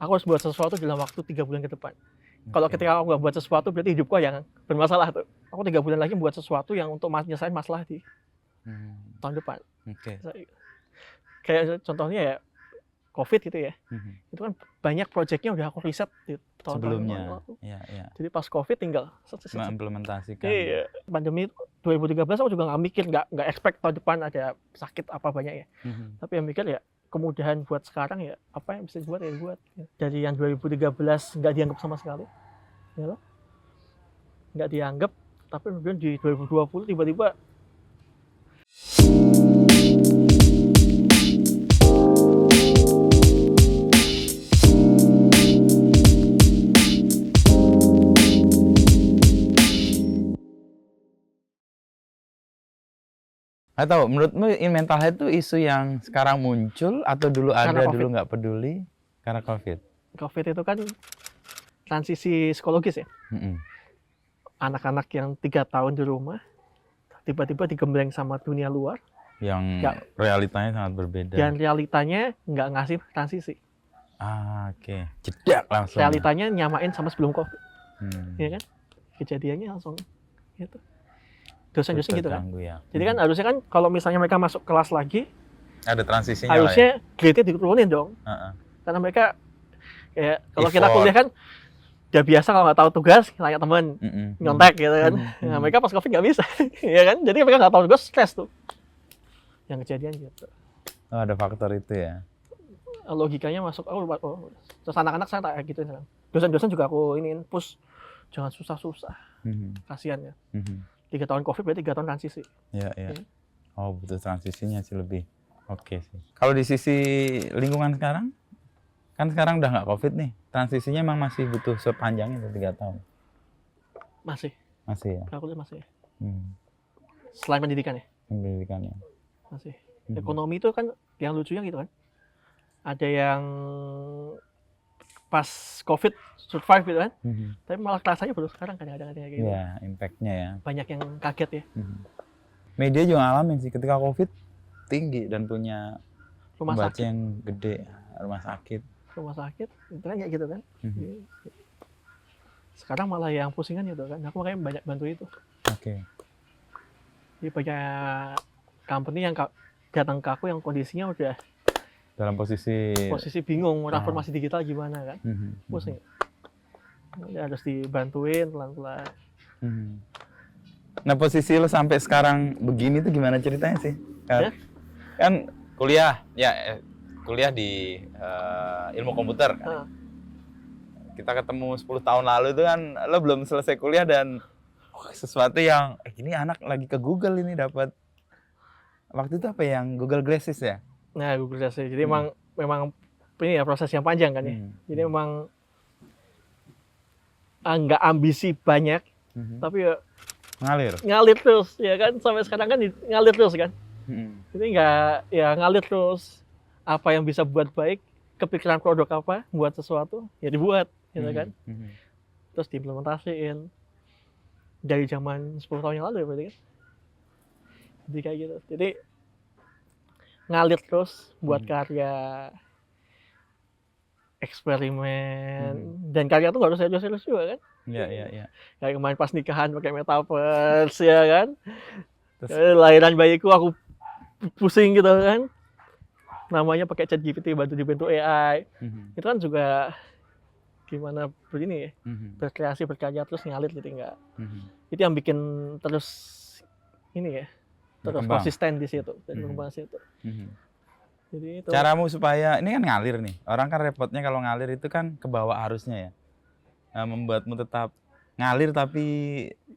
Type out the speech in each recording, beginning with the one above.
aku harus buat sesuatu dalam waktu 3 bulan ke depan. Kalau Oke. ketika aku nggak buat sesuatu, berarti hidupku yang bermasalah tuh. Aku 3 bulan lagi buat sesuatu yang untuk nyelesain masalah di tahun depan. Oke. Kayak contohnya ya COVID gitu ya. Mhm. Itu kan banyak proyeknya udah aku riset di tahun-tahun yang Sebelumnya, lalu. ya. Jadi pas COVID tinggal Mengimplementasikan. iya, pandemi 2013 aku juga nggak mikir, nggak expect tahun depan ada sakit apa banyak ya. Mhm. Tapi yang mikir ya kemudahan buat sekarang ya apa yang bisa dibuat ya dibuat. Dari yang 2013 nggak dianggap sama sekali, ya loh. Nggak dianggap, tapi kemudian di 2020 tiba-tiba Atau menurutmu mental health itu isu yang sekarang muncul atau dulu Karena ada, COVID. dulu nggak peduli karena COVID? COVID itu kan transisi psikologis ya. Mhm. Anak-anak yang 3 tahun di rumah tiba-tiba digembleng sama dunia luar Yang realitanya sangat berbeda. dan realitanya nggak ngasih transisi. Oke. Jedak langsung. Realitanya nyamain sama sebelum COVID, Hmm. ya kan? Kejadiannya langsung gitu. Dosen-dosen gitu kan. Terganggu ya. Jadi kan harusnya kan kalau misalnya mereka masuk kelas lagi, Ada transisinya lah ya. harusnya grade-nya diturunin dong. Heeh. Karena mereka kayak kalau kita Effort. kuliah kan udah biasa kalau nggak tahu tugas nanya temen, Mhm. nyontek gitu kan. Nah, mereka pas COVID nggak bisa, ya kan? Jadi mereka nggak tahu tugas, stres tuh. Yang kejadian gitu. Oh, ada faktor itu ya. Logikanya masuk, terus anak-anak saya tak gituin sekarang. Dosen-dosen juga aku iniin, push jangan susah-susah, Mhm. kasihan ya. Mhm. 3 tahun COVID berarti 3 tahun transisi. Iya. Iya. Oh, butuh transisinya sih lebih. Oke sih. Kalau di sisi lingkungan sekarang, kan sekarang udah nggak COVID nih. Transisinya emang masih butuh sepanjang itu 3 tahun. Masih, Masih ya. aku lihat masih. Hmm. Selain pendidikan ya, Pendidikannya. masih. Mhm. Ekonomi itu kan yang lucunya gitu kan. Ada yang pas COVID survive gitu kan, Mhm. tapi malah rasanya baru sekarang kadang-kadang kayak gitu. Ya, impact-nya ya. Banyak yang kaget ya. Mhm. Media juga ngalamin sih ketika COVID tinggi dan punya Rumah pembaca sakit, yang gede, rumah sakit. itu kan kayak gitu kan. Mhm. Sekarang malah yang pusingan gitu kan. Aku makanya banyak bantu itu. Oke. Jadi banyak company yang datang ke aku yang kondisinya udah Dalam posisi bingung transformasi digital gimana kan. Mhm. Pusing. Ya, harus dibantuin pelan-pelan. Mhm. Nah, posisi lo sampai sekarang begini tuh gimana ceritanya sih? Ya? Kan kuliah di ilmu komputer kan. Heeh. Kita ketemu 10 tahun lalu itu kan lo belum selesai kuliah dan sesuatu yang ini anak lagi ke Google ini dapat waktu itu apa yang Google Glasses ya? Nah, Google Translate. Jadi memang ini ya proses yang panjang kan ya. Jadi memang nggak ambisi banyak, tapi ya ngalir terus ya kan. Sampai sekarang kan ngalir terus kan. Jadi nggak ya ngalir terus. Apa yang bisa buat baik, kepikiran produk apa, buat sesuatu ya dibuat gitu kan. Terus diimplementasiin dari zaman 10 tahun yang lalu ya berarti kan. Jadi kayak gitu. Jadi ngalir terus buat karya, eksperimen, dan karya tuh nggak harus serius-serius juga kan. Iya. Kayak kemarin pas nikahan pakai metaverse ya kan. Terus- Lahiran bayiku aku pusing gitu kan. Namanya pakai ChatGPT dibantu AI. Itu kan juga gimana begini ya, berkreasi berkarya terus ngalir jadi enggak. Itu yang bikin terus ini ya, terus Berkembang. konsisten di situ dan berkembang di situ. Jadi itu Caramu supaya ini kan ngalir nih. Orang kan repotnya kalau ngalir itu kan ke bawah arusnya ya. Membuatmu tetap ngalir tapi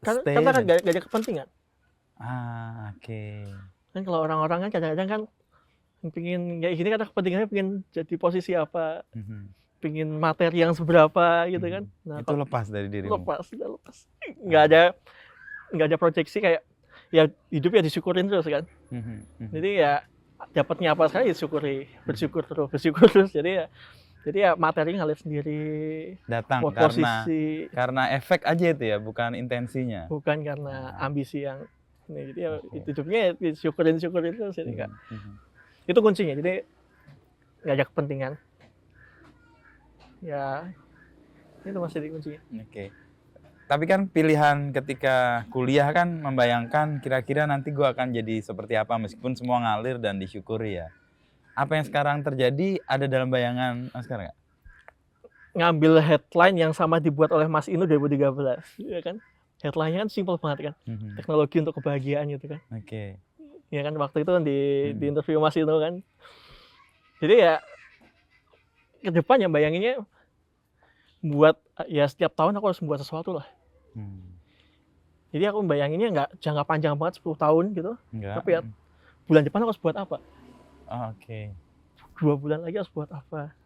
stay. karena kan gak ada kepentingan. Oke. Kan kalau orang-orang kan kadang-kadang kan pingin kayak gini karena kepentingannya pingin jadi posisi apa, pingin materi yang seberapa gitu kan. Nah, Itu lepas dari dirimu. lepas. Nggak ada proyeksi kayak ya hidup ya disyukurin terus kan. Jadi ya dapatnya apa sekarang ya bersyukur terus. Jadi ya materi ngalir sendiri. Datang Posisi karena efek aja itu ya, bukan intensinya. bukan karena ambisi yang ini. Jadi ya hidupnya ya disyukurin terus jadi nggak. Itu kuncinya. Jadi nggak ada kepentingan. Ya itu masih di kuncinya. Oke. Tapi kan pilihan ketika kuliah kan membayangkan kira-kira nanti gue akan jadi seperti apa meskipun semua ngalir dan disyukuri ya. Apa yang sekarang terjadi ada dalam bayangan Mas Oscar nggak? Ngambil headline yang sama dibuat oleh Mas Inu 2013, ya kan? Headline-nya kan simpel banget kan, teknologi untuk kebahagiaan gitu kan. Oke. Ya kan waktu itu kan di interview Mas Inu kan. Jadi ya ke depan ya bayanginnya buat ya setiap tahun aku harus membuat sesuatu lah. Jadi aku bayanginnya nggak jangka panjang banget 10 tahun gitu. Enggak. Tapi ya bulan depan aku harus buat apa? Oke. 2 bulan lagi harus buat apa?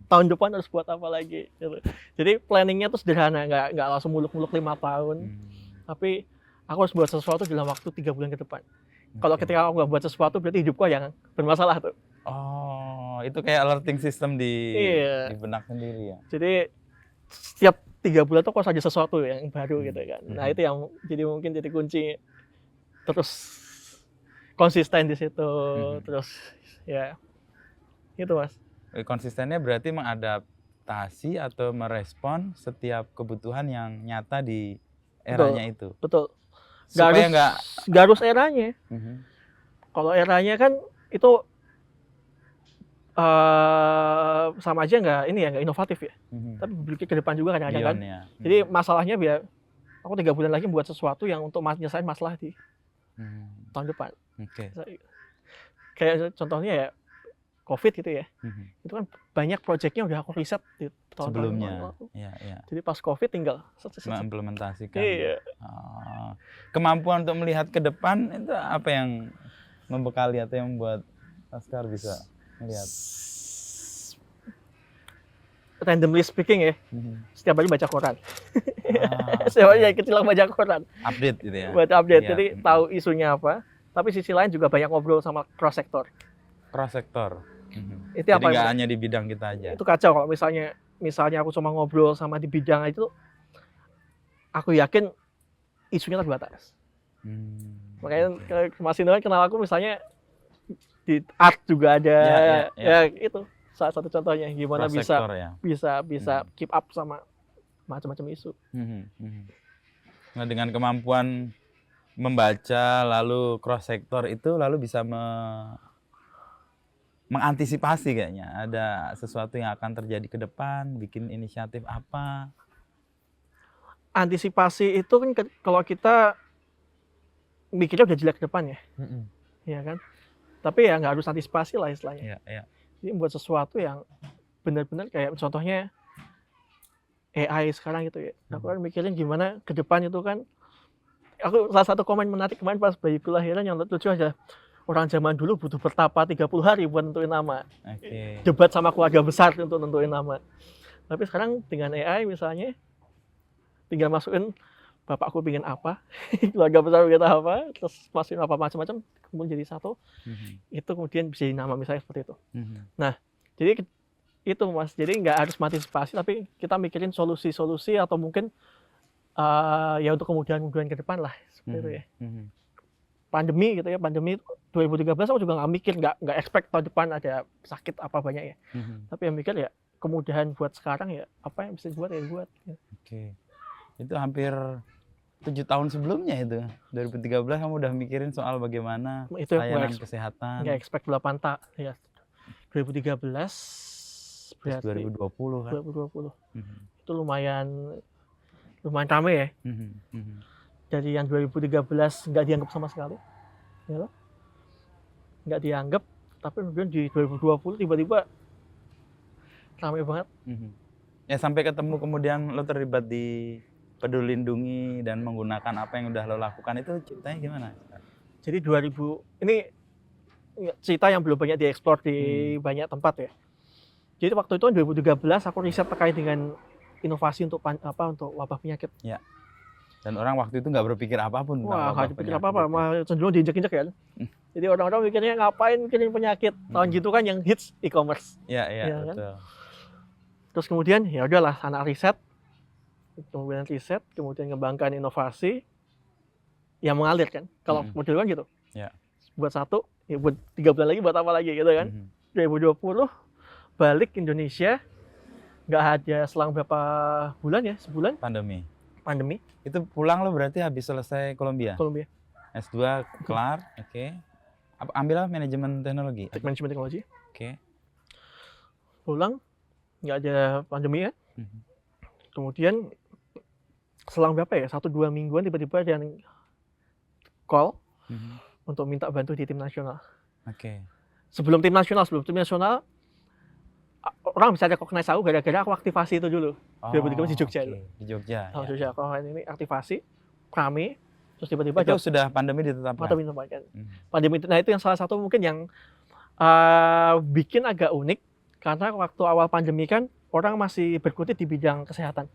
Tahun depan harus buat apa lagi? Gitu. Jadi planningnya tuh sederhana, nggak langsung muluk-muluk 5 tahun. Tapi aku harus buat sesuatu dalam waktu 3 bulan ke depan. Kalau ketika aku nggak buat sesuatu berarti hidupku yang bermasalah tuh. Oh, itu kayak alerting system di benak sendiri ya. Jadi setiap 3 bulan tuh harus ada sesuatu yang baru gitu kan. Nah itu yang jadi mungkin jadi kunci terus konsisten di situ, terus ya itu Mas. Konsistennya berarti mengadaptasi atau merespon setiap kebutuhan yang nyata di eranya itu. Betul. Supaya nggak harus eranya. Kalau eranya kan itu sama aja nggak inovatif ya. Tapi berpikir ke depan juga kadang-kadang kan. Jadi masalahnya biar aku 3 bulan lagi buat sesuatu yang untuk menyelesaikan masalah di tahun depan. Kayak contohnya ya COVID gitu ya. Itu kan banyak proyeknya udah aku riset di tahun sebelumnya. Jadi pas COVID tinggal mengimplementasikan. Kemampuan untuk melihat ke depan itu apa yang membekali atau yang membuat Oscar bisa melihat? Randomly speaking ya, setiap hari baca koran. Setiap hari dari kecil baca koran. Update gitu ya? Buat update, jadi tahu isunya apa. Tapi sisi lain juga banyak ngobrol sama cross sektor. Cross sektor. Itu jadi nggak hanya di bidang kita aja. Itu kacau kalau misalnya aku cuma ngobrol sama di bidang itu, aku yakin isunya terbatas. Makanya Mas Ino kenal aku misalnya di art juga ada, ya itu salah satu contohnya gimana bisa keep up sama macam-macam isu. Nah dengan kemampuan membaca lalu cross sektor itu lalu bisa mengantisipasi kayaknya ada sesuatu yang akan terjadi ke depan, bikin inisiatif apa? Antisipasi itu kan kalau kita mikirnya udah jelek ke depan ya, ya kan. Tapi ya nggak harus antisipasi lah istilahnya. Jadi buat sesuatu yang benar-benar kayak contohnya AI sekarang gitu ya. Aku kan mikirin gimana ke depan itu kan. Aku salah satu komen menarik kemarin pas bayiku lahiran yang lucu aja. Orang zaman dulu butuh bertapa 30 hari buat nentuin nama. Debat sama keluarga besar untuk nentuin nama. Tapi sekarang dengan AI misalnya, tinggal masukin bapakku pingin apa, keluarga besar kita apa, terus masukin apa macam-macam, kemudian jadi satu. Itu kemudian bisa jadi nama misalnya seperti itu. Nah, jadi itu Mas. Jadi nggak harus mengantisipasi, tapi kita mikirin solusi-solusi atau mungkin ya untuk kemudahan-kemudahan ke depan lah seperti itu ya. Pandemi gitu ya, pandemi 2013 aku juga nggak mikir, nggak expect tahun depan ada sakit apa banyak ya. Tapi yang mikir ya kemudahan buat sekarang ya apa yang bisa dibuat ya dibuat. Itu hampir 7 tahun sebelumnya itu 2013 kamu udah mikirin soal bagaimana itu layanan kesehatan. Nggak expect 8 tahun ya. 2013 berarti 2020 kan. 2020. Itu lumayan ramai ya. Dari yang 2013 nggak dianggap sama sekali, ya loh, nggak dianggap, tapi kemudian di 2020 tiba-tiba ramai banget. Ya sampai ketemu kemudian lo terlibat di Peduli Lindungi dan menggunakan apa yang udah lo lakukan itu ceritanya gimana? Jadi ini cerita yang belum banyak dieksplor di banyak tempat ya. Jadi waktu itu 2013 aku riset terkait dengan inovasi untuk wabah penyakit. Ya. Dan orang waktu itu nggak berpikir apapun. Wah, nggak berpikir apa-apa, malah cenderung diinjek-injek kan. Jadi orang-orang mikirnya ngapain mikirin penyakit. Tahun gitu kan yang hits e-commerce. Iya, betul. Kan? Terus kemudian ya udahlah anak riset, kemudian ngembangkan inovasi yang mengalir kan. Kalau model kan gitu. Buat satu, ya buat 3 bulan lagi buat apa lagi gitu kan. 2020 balik Indonesia, nggak ada selang berapa bulan ya, sebulan Pandemi. Itu pulang lo berarti habis selesai Kolombia? S2 kelar, oke. Ambil apa? Manajemen teknologi? Manajemen teknologi. Oke. Pulang, nggak ada pandemi ya. Kemudian selang berapa ya, 1-2 mingguan tiba-tiba ada yang call untuk minta bantu di tim nasional. Oke. Sebelum tim nasional, orang bisa recognize aku gara-gara aku aktivasi itu dulu. 2013 di Jogja. Di Jogja. Di Jogja. Kalau ini aktivasi, rame, terus tiba-tiba itu sudah pandemi ditetapkan. Pandemi, nah itu yang salah satu mungkin yang bikin agak unik, karena waktu awal pandemi kan orang masih berkutit di bidang kesehatan.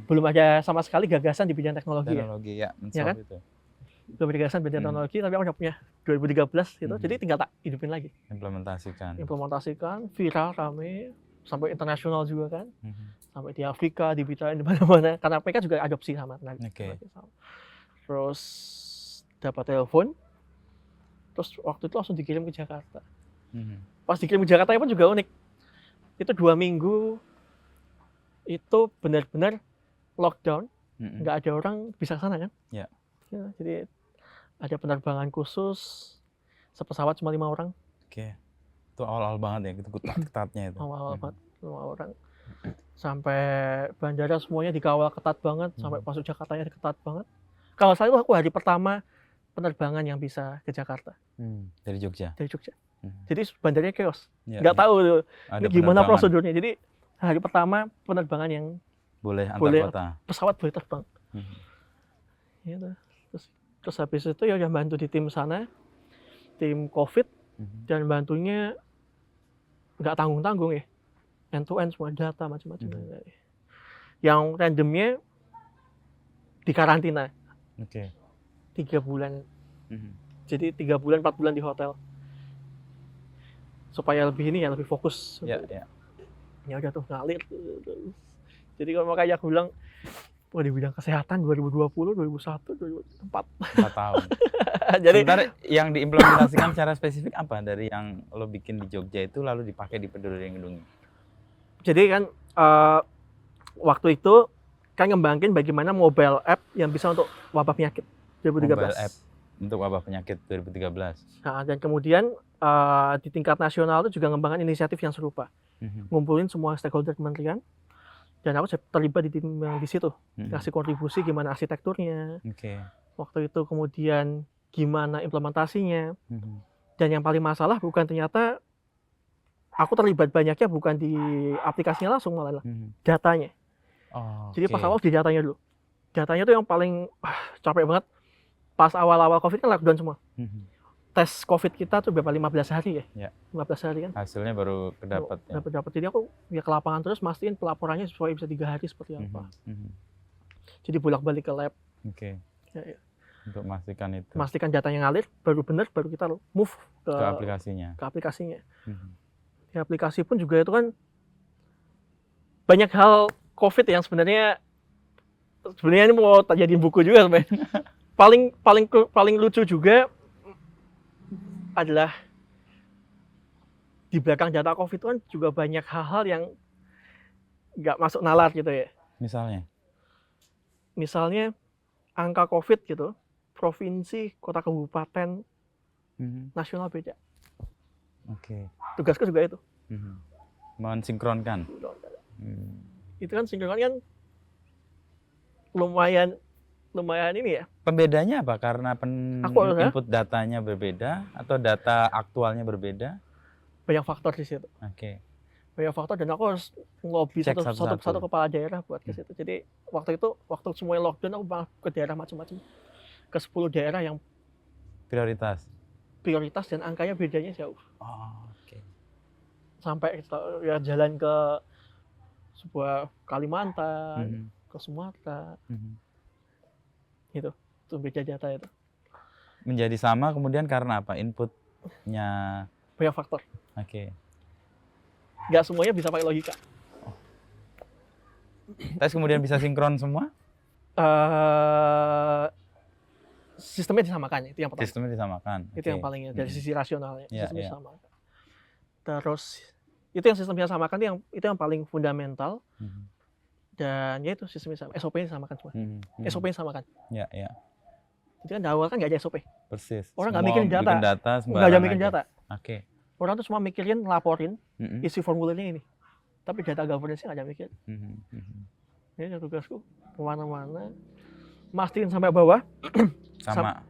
Belum ada sama sekali gagasan di bidang teknologi. Ya kan? Itu. Belum ada gagasan bidang teknologi, tapi aku udah punya 2013 gitu, jadi tinggal tak hidupin lagi. Implementasikan, viral, rame, sampai internasional juga kan, sampai di Afrika, di mana-mana, karena mereka juga adopsi sama tenaga. Terus dapat telepon, terus waktu itu langsung dikirim ke Jakarta. Pas dikirim ke Jakarta pun juga unik. Itu 2 minggu itu benar-benar lockdown, nggak ada orang bisa ke sana kan? Ya, jadi ada penerbangan khusus, sepesawat cuma 5 orang. Oke. Itu awal-awal banget ya, itu ketat-ketatnya itu. Awal-awal banget, 5 orang. Sampai bandara semuanya dikawal ketat banget, sampai masuk Jakartanya ketat banget. Kalau saya itu aku hari pertama penerbangan yang bisa ke Jakarta. Dari Jogja? Dari Jogja. Jadi bandaranya chaos. Nggak tahu tuh, ini gimana prosedurnya. Jadi hari pertama penerbangan yang boleh antar kota. Pesawat boleh terbang. Gitu. Terus habis itu ya udah bantu di tim sana, tim COVID, dan bantunya nggak tanggung-tanggung ya, end to end semua data macam-macam. Yang randomnya di karantina. 3 bulan. Jadi 3 bulan 4 bulan di hotel. Supaya lebih ini ya, lebih fokus. Ya udah tuh ngalir. Jadi kalau makanya aku bilang, wah di bidang kesehatan 2020, 2001, 2004. 4 tahun. Jadi sebentar yang diimplementasikan secara spesifik apa dari yang lo bikin di Jogja itu lalu dipakai di Peduli Lindungi? Jadi kan waktu itu kan ngembangin bagaimana mobile app yang bisa untuk wabah penyakit 2013. Mobile app untuk wabah penyakit 2013. Nah, dan kemudian di tingkat nasional itu juga ngembangin inisiatif yang serupa. Ngumpulin semua stakeholder kementerian. Dan aku terlibat di tim yang di situ, kasih kontribusi gimana arsitekturnya, waktu itu kemudian gimana implementasinya, dan yang paling masalah bukan ternyata aku terlibat banyaknya bukan di aplikasinya langsung malah datanya. Jadi pas awal di datanya dulu, datanya tuh yang paling capek banget. Pas awal-awal COVID kan lockdown semua. Tes COVID kita tuh berapa 15 hari ya? 15 hari kan. Hasilnya baru kedapat ya. Dapat. Jadi aku ya ke lapangan terus mastiin pelaporannya supaya bisa 3 hari seperti apa. Jadi bolak-balik ke lab. Ya. Untuk memastikan itu. Memastikan datanya ngalir, baru benar, baru kita move ke aplikasinya. Di aplikasi pun juga itu kan banyak hal COVID yang sebenarnya ini mau jadi buku juga sebenarnya. paling lucu juga adalah di belakang data COVID itu kan juga banyak hal-hal yang nggak masuk nalar gitu ya. Misalnya angka COVID gitu, provinsi, kota kabupaten, nasional beda. Tugasku juga itu. Mensinkronkan. Itu kan sinkronkan kan lumayan ini ya. Pembedanya apa? Karena input datanya berbeda atau data aktualnya berbeda? Banyak faktor di situ. Banyak faktor dan aku harus ngelobi satu kepala daerah buat ke situ. Jadi waktu semuanya lockdown aku ke daerah macam-macam. Ke 10 daerah yang prioritas dan angkanya bedanya jauh. Sampai ya jalan ke sebuah Kalimantan, ke Sumatera. Itu beda data itu. Menjadi sama kemudian karena apa? Inputnya banyak faktor. Nggak semuanya bisa pakai logika. Tes kemudian bisa sinkron semua? Sistemnya disamakan, itu yang pertama. Sistemnya disamakan. Itu yang paling dari sisi rasionalnya. Sistemnya disamakan. Terus Itu yang sistem disamakan itu yang paling fundamental. Dan ya itu sistemnya sama, SOP-nya disamakan semua. SOP-nya disamakan. Ya, ya. Jadi kan di awal kan nggak ada SOP. Persis. Orang nggak mikirin data. Nggak ada mikirin data. Oke. Orang tuh cuma mikirin laporin, isi formulirnya ini. Tapi data governance-nya nggak ada mikir. Ini tugasku kemana-mana, mastiin sampai bawah. Sama.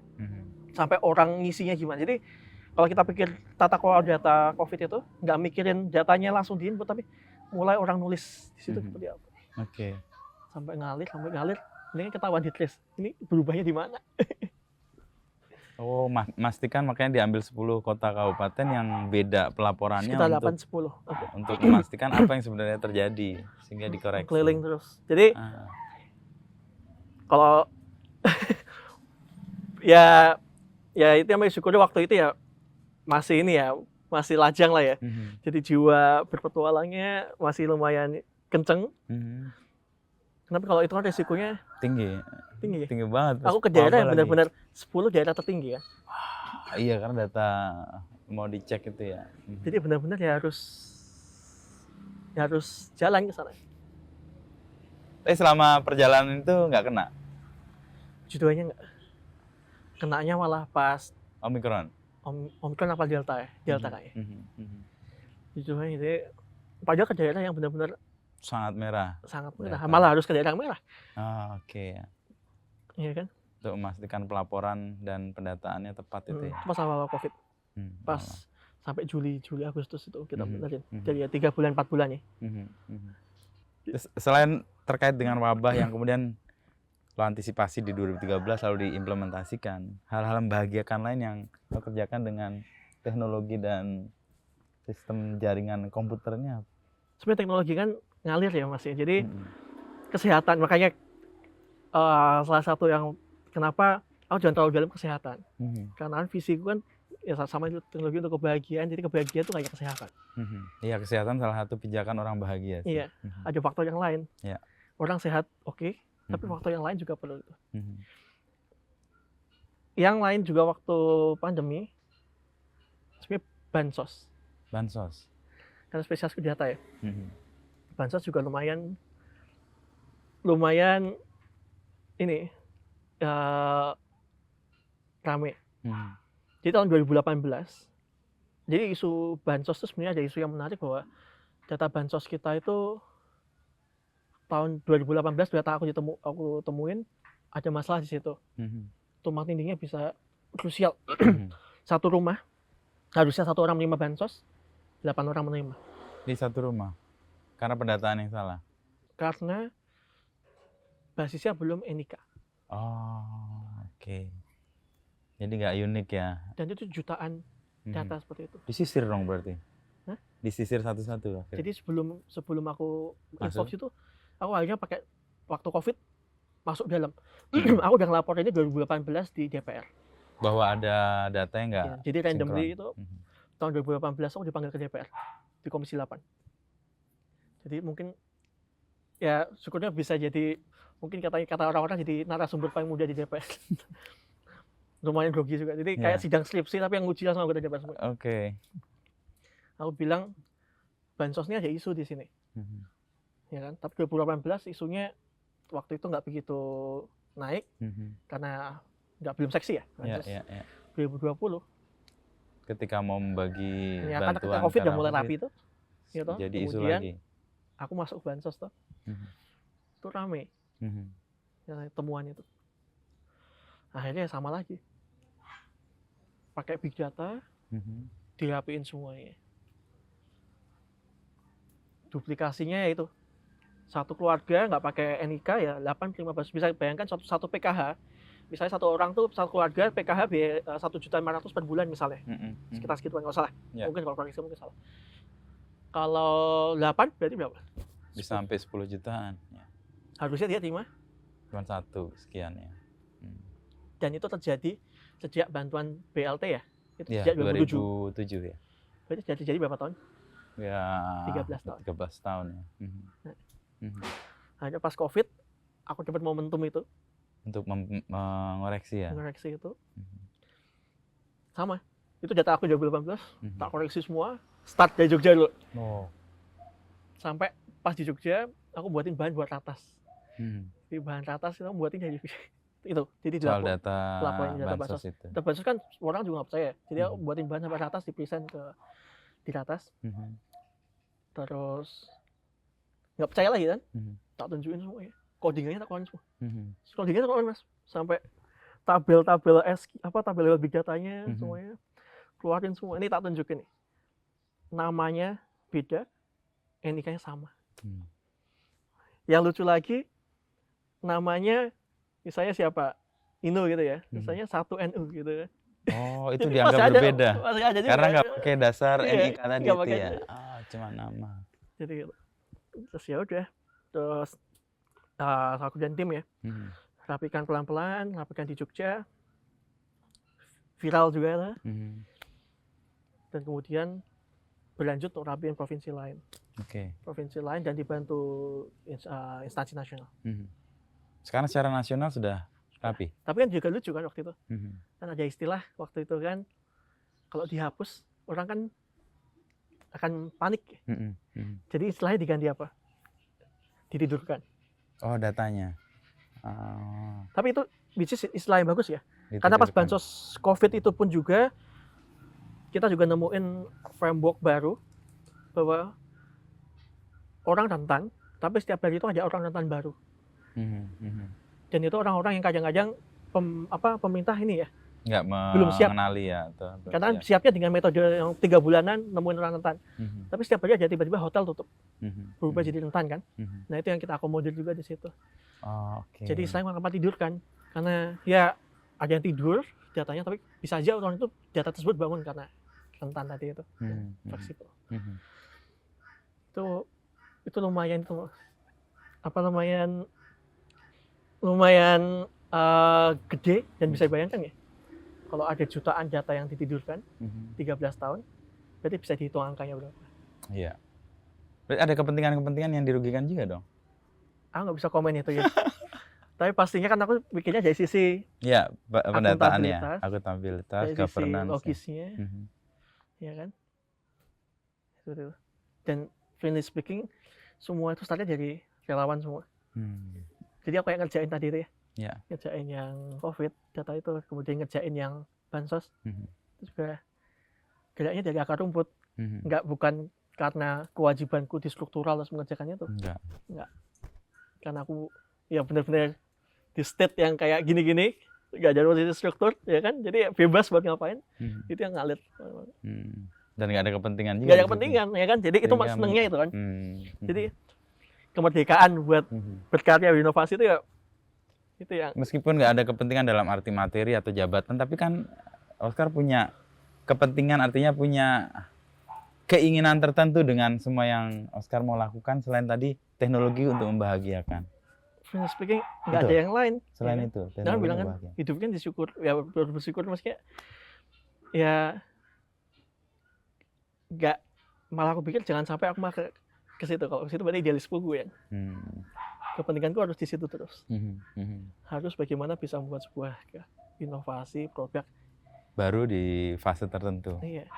Sampai orang ngisinya gimana. Jadi kalau kita pikir tata kelola data COVID itu nggak mikirin datanya langsung diinput, tapi mulai orang nulis di situ seperti apa. Oke. Sampai ngalir. Ini kan ketahuan di trace. Ini berubahnya di mana? Oh, pastikan makanya diambil 10 kota kabupaten yang beda pelaporannya. Sekitar 8-10. Untuk memastikan apa yang sebenarnya terjadi sehingga dikoreksi. Keliling terus. Jadi kalau ya itu yang bersyukur waktu itu ya masih lajang lah ya. Jadi jiwa berpetualangnya masih lumayan kenceng. Kenapa kalau itu kan resikonya tinggi banget. Aku ke daerah yang benar-benar 10 daerah tertinggi ya. Iya, karena data mau dicek itu ya. Jadi benar-benar ya harus jalan ke sana. Tapi selama perjalanan itu nggak kena? Judoanya nggak. Kenanya malah pas Omikron. Omikron apa Delta ya? Delta kayaknya. Judoanya itu padahal ke daerah yang benar-benar sangat merah. Malah harus ke daerah merah. Oke. Iya kan? Untuk memastikan pelaporan dan pendataannya tepat itu ya. Pas awal COVID. Pas sampai Juli Agustus itu kita benerin. Jadi ya 3 bulan 4 bulan ya. Terus, selain terkait dengan wabah yang kemudian lo antisipasi di 2013 lalu diimplementasikan, hal-hal membahagiakan lain yang lo kerjakan dengan teknologi dan sistem jaringan komputernya? Sebenarnya teknologi kan ngalir ya Mas ya. Jadi kesehatan, makanya salah satu yang kenapa aku jangan terlalu dalam kesehatan. Karena visiku kan ya sama itu teknologi untuk kebahagiaan. Jadi kebahagiaan itu kayak kesehatan. Iya, kesehatan salah satu pijakan orang bahagia sih. Iya, ada faktor yang lain. Ya. Orang sehat oke, tapi faktor yang lain juga perlu itu. Yang lain juga waktu pandemi sebenarnya bansos. Karena spesialis ke data ya. Bansos juga lumayan ini rame. Jadi tahun 2018, jadi isu bansos itu sebenarnya ada isu yang menarik bahwa data bansos kita itu tahun 2018 data aku temuin ada masalah di situ. Tumpang tindihnya bisa krusial. Satu rumah harusnya 1 orang menerima bansos, 8 orang menerima. Di satu rumah? Karena pendataan yang salah? Karena basisnya belum NIK. Oh, oke. Jadi nggak unik ya? Dan itu jutaan data seperti itu. Disisir dong berarti? Hah? Disisir satu-satu? Jadi sebelum aku involve itu, aku akhirnya pakai waktu COVID masuk dalam. Aku udah ngelaporin ini 2018 di DPR. Bahwa ada data yang nggak jadi randomly itu tahun 2018 aku dipanggil ke DPR di Komisi 8. Jadi mungkin ya syukurnya bisa jadi, mungkin kata orang-orang jadi narasumber paling muda di DPR. Lumayan grogi juga. Jadi kayak sidang skripsi tapi yang nguji langsung anggota DPR semua. Oke. Aku bilang bansos ini ada isu di sini. Ya kan? Tapi 2018 isunya waktu itu nggak begitu naik karena belum seksi ya. 2020 ketika mau membagi ya, bantuan karena ketika COVID udah mulai rapi itu gitu. Jadi isu kemudian lagi. Aku masuk bansos tuh. Itu rame. Ya, temuan itu. Akhirnya sama lagi. Pakai big data, dirapiin semuanya. Duplikasinya ya itu. Satu keluarga nggak pakai NIK ya 8-15. Bisa bayangkan satu PKH. Misalnya satu orang tuh satu keluarga PKH 1.500.000 per bulan misalnya. Sekitar segitu nggak salah. Mungkin kalau proyeksi mungkin salah. Kalau 8 berarti berapa? Bisa sampai 10 jutaan. Ya. Harusnya dia terima. Cuma 1 sekian ya. Dan itu terjadi sejak bantuan BLT ya. Itu ya, sejak 2007 ya. Berarti jadi berapa tahun? Ya 13 tahun. 13 tahun ya. Hanya pas COVID aku dapat momentum itu. Untuk mengoreksi ya. Mengoreksi itu. Sama. Itu data aku 2018, tak koreksi semua. Start dari Jogja dulu. sampai pas di Jogja aku buatin bahan buat ratas. Di bahan ratas itu buatin dari itu. Jadi soal data bansos itu. Data bansos kan orang juga nggak percaya. Jadi aku buatin bahan sampai ratas, di present di ratas. Terus nggak percaya lagi kan? Tak tunjukin semuanya. Codingannya tak keluarin semua. Codingannya tak keluarin Mas. Sampai tabel tabel big datanya semuanya keluarin semua. Ini tak tunjukin nih. Namanya beda, NIK-nya sama. Yang lucu lagi, namanya misalnya siapa? Inu gitu ya. Misalnya 1NU gitu ya. Oh, itu dianggap berbeda. Karena nggak pakai dasar NIK tadi itu ya. Cuma nama. Jadi terus ya udah. Terus aku dan tim ya. Rapikan pelan-pelan, rapikan di Jogja. Viral juga lah. Dan kemudian berlanjut untuk rapiin provinsi lain. Provinsi lain dan dibantu instansi nasional. Sekarang secara nasional sudah rapi. Tapi kan juga lucu kan waktu itu. Kan ada istilah waktu itu kan, kalau dihapus orang kan akan panik. Jadi istilahnya diganti apa? Ditidurkan. Oh, datanya. Tapi itu istilah yang bagus ya. Karena pas bansos COVID itu pun juga kita juga nemuin framework baru bahwa orang rentan, tapi setiap hari itu ada orang rentan baru. Dan itu orang-orang yang kadang-kadang pemerintah ini ya belum siap mengenali ya. Karena siapnya dengan metode yang 3 bulanan nemuin orang rentan. Tapi setiap hari aja tiba-tiba hotel tutup, berubah jadi rentan kan. Nah itu yang kita akomodir juga di situ. Jadi saya nggak tidur kan, karena ya ada yang tidur datanya, tapi bisa aja orang itu data tersebut bangun karena rentan tadi itu. Fleksibel. Itu lumayan itu lumayan gede, dan bisa dibayangkan ya kalau ada jutaan data yang ditidurkan 13 tahun, berarti bisa dihitung angkanya berapa. Iya. Berarti ada kepentingan-kepentingan yang dirugikan juga dong? Aku nggak bisa komen itu ya. Tapi pastinya kan aku bikinnya dari sisi pendataannya, akuntabilitas, governance, logisnya, ya kan. Itu. Dan friendly speaking, semua itu startnya dari relawan semua. Jadi aku yang ngerjain tadi itu ya, ngerjain yang COVID data itu, kemudian ngerjain yang bansos, itu juga geraknya dari akar rumput, bukan karena kewajibanku di struktural harus mengerjakannya itu, enggak. Karena aku ya benar-benar di state yang kayak gini-gini, nggak ada posisi struktur, ya kan, jadi bebas buat ngapain, itu yang ngalir. Dan nggak ada kepentingan juga. Nggak ada kepentingan, ya kan, jadi itu senengnya itu kan. Jadi kemerdekaan buat berkarya berinovasi itu ya, itu yang. Meskipun nggak ada kepentingan dalam arti materi atau jabatan, tapi kan Oscar punya kepentingan, artinya punya keinginan tertentu dengan semua yang Oscar mau lakukan selain tadi teknologi untuk membahagiakan. Friendly speaking, nggak ada yang lain. Selain ya itu, jangan bilang kan hidup kan disyukur, ya bersyukur, maksudnya ya nggak, malah aku pikir jangan sampai aku malah ke situ. Kalau ke situ berarti idealisme gue ya. Kepentinganku harus di situ terus. Harus bagaimana bisa membuat sebuah inovasi produk baru di fase tertentu. Iya.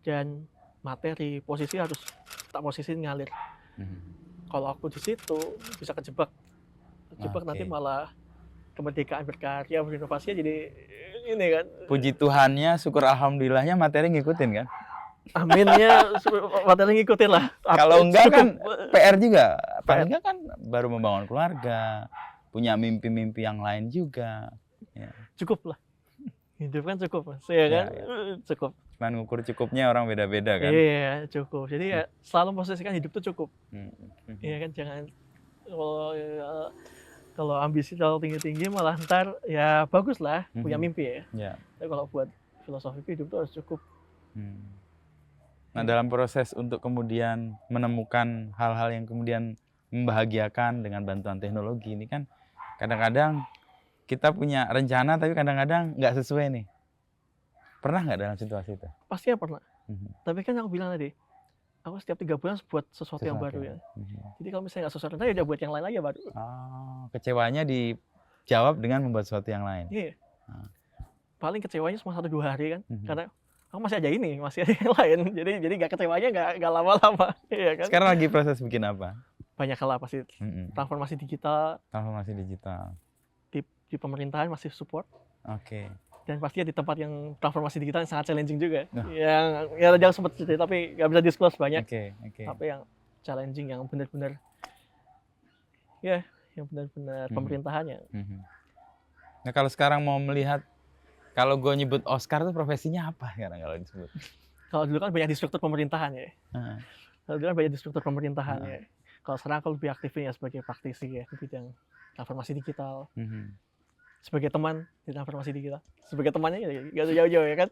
Dan materi posisi harus tak posisi ngalir. Kalau aku di situ bisa kejebak nanti malah kemerdekaan berkarya berinovasi jadi ini kan. Puji Tuhannya, syukur alhamdulillahnya materi ngikutin kan. Aminnya materi ngikutin lah. Kalau enggak kan PR juga. Paling enggak kan baru membangun keluarga, punya mimpi-mimpi yang lain juga. Ya. Cukup lah. Hidup kan cukup, ya kan? Cukup. Cuman ngukur cukupnya orang beda-beda kan. Iya, cukup. Jadi ya selalu posisikan hidup tuh cukup. Iya kan, jangan kalau ambisi terlalu tinggi-tinggi malah ntar ya bagus lah punya mimpi ya. Tapi kalau buat filosofi hidup tuh harus cukup. Nah, dalam proses untuk kemudian menemukan hal-hal yang kemudian membahagiakan dengan bantuan teknologi ini kan kadang-kadang kita punya rencana tapi kadang-kadang nggak sesuai nih. Pernah nggak dalam situasi itu? Pastinya pernah. Tapi kan aku bilang tadi, aku setiap 3 bulan buat sesuatu yang baru ya. Jadi kalau misalnya nggak sesuai rencana, ya udah buat yang lain aja baru. Kecewanya dijawab dengan membuat sesuatu yang lain. Iya. Paling kecewanya cuma 1-2 hari kan, karena Aku masih ada yang lain. Jadi nggak kecewanya nggak lama-lama, ya kan? Sekarang lagi proses bikin apa? Banyak hal pasti. Transformasi digital. Transformasi digital. Di pemerintahan masih support. Oke. Dan pastinya di tempat yang transformasi digital yang sangat challenging juga. Yang ya jangan sempat cerita tapi nggak bisa disclose banyak. Oke. Tapi yang challenging yang benar-benar ya yang benar-benar pemerintahannya. Nah kalau sekarang mau melihat, kalau gue nyebut Oscar tuh profesinya apa sekarang kalau disebut? Kalau dulu kan banyak di struktur pemerintahan ya. Kalau dulu kan banyak di struktur pemerintahan ya. Kalau sekarang aku lebih aktifnya ya sebagai praktisi ya di bidang transformasi digital. Sebagai teman di transformasi digital. Sebagai temannya ya nggak jauh-jauh ya kan.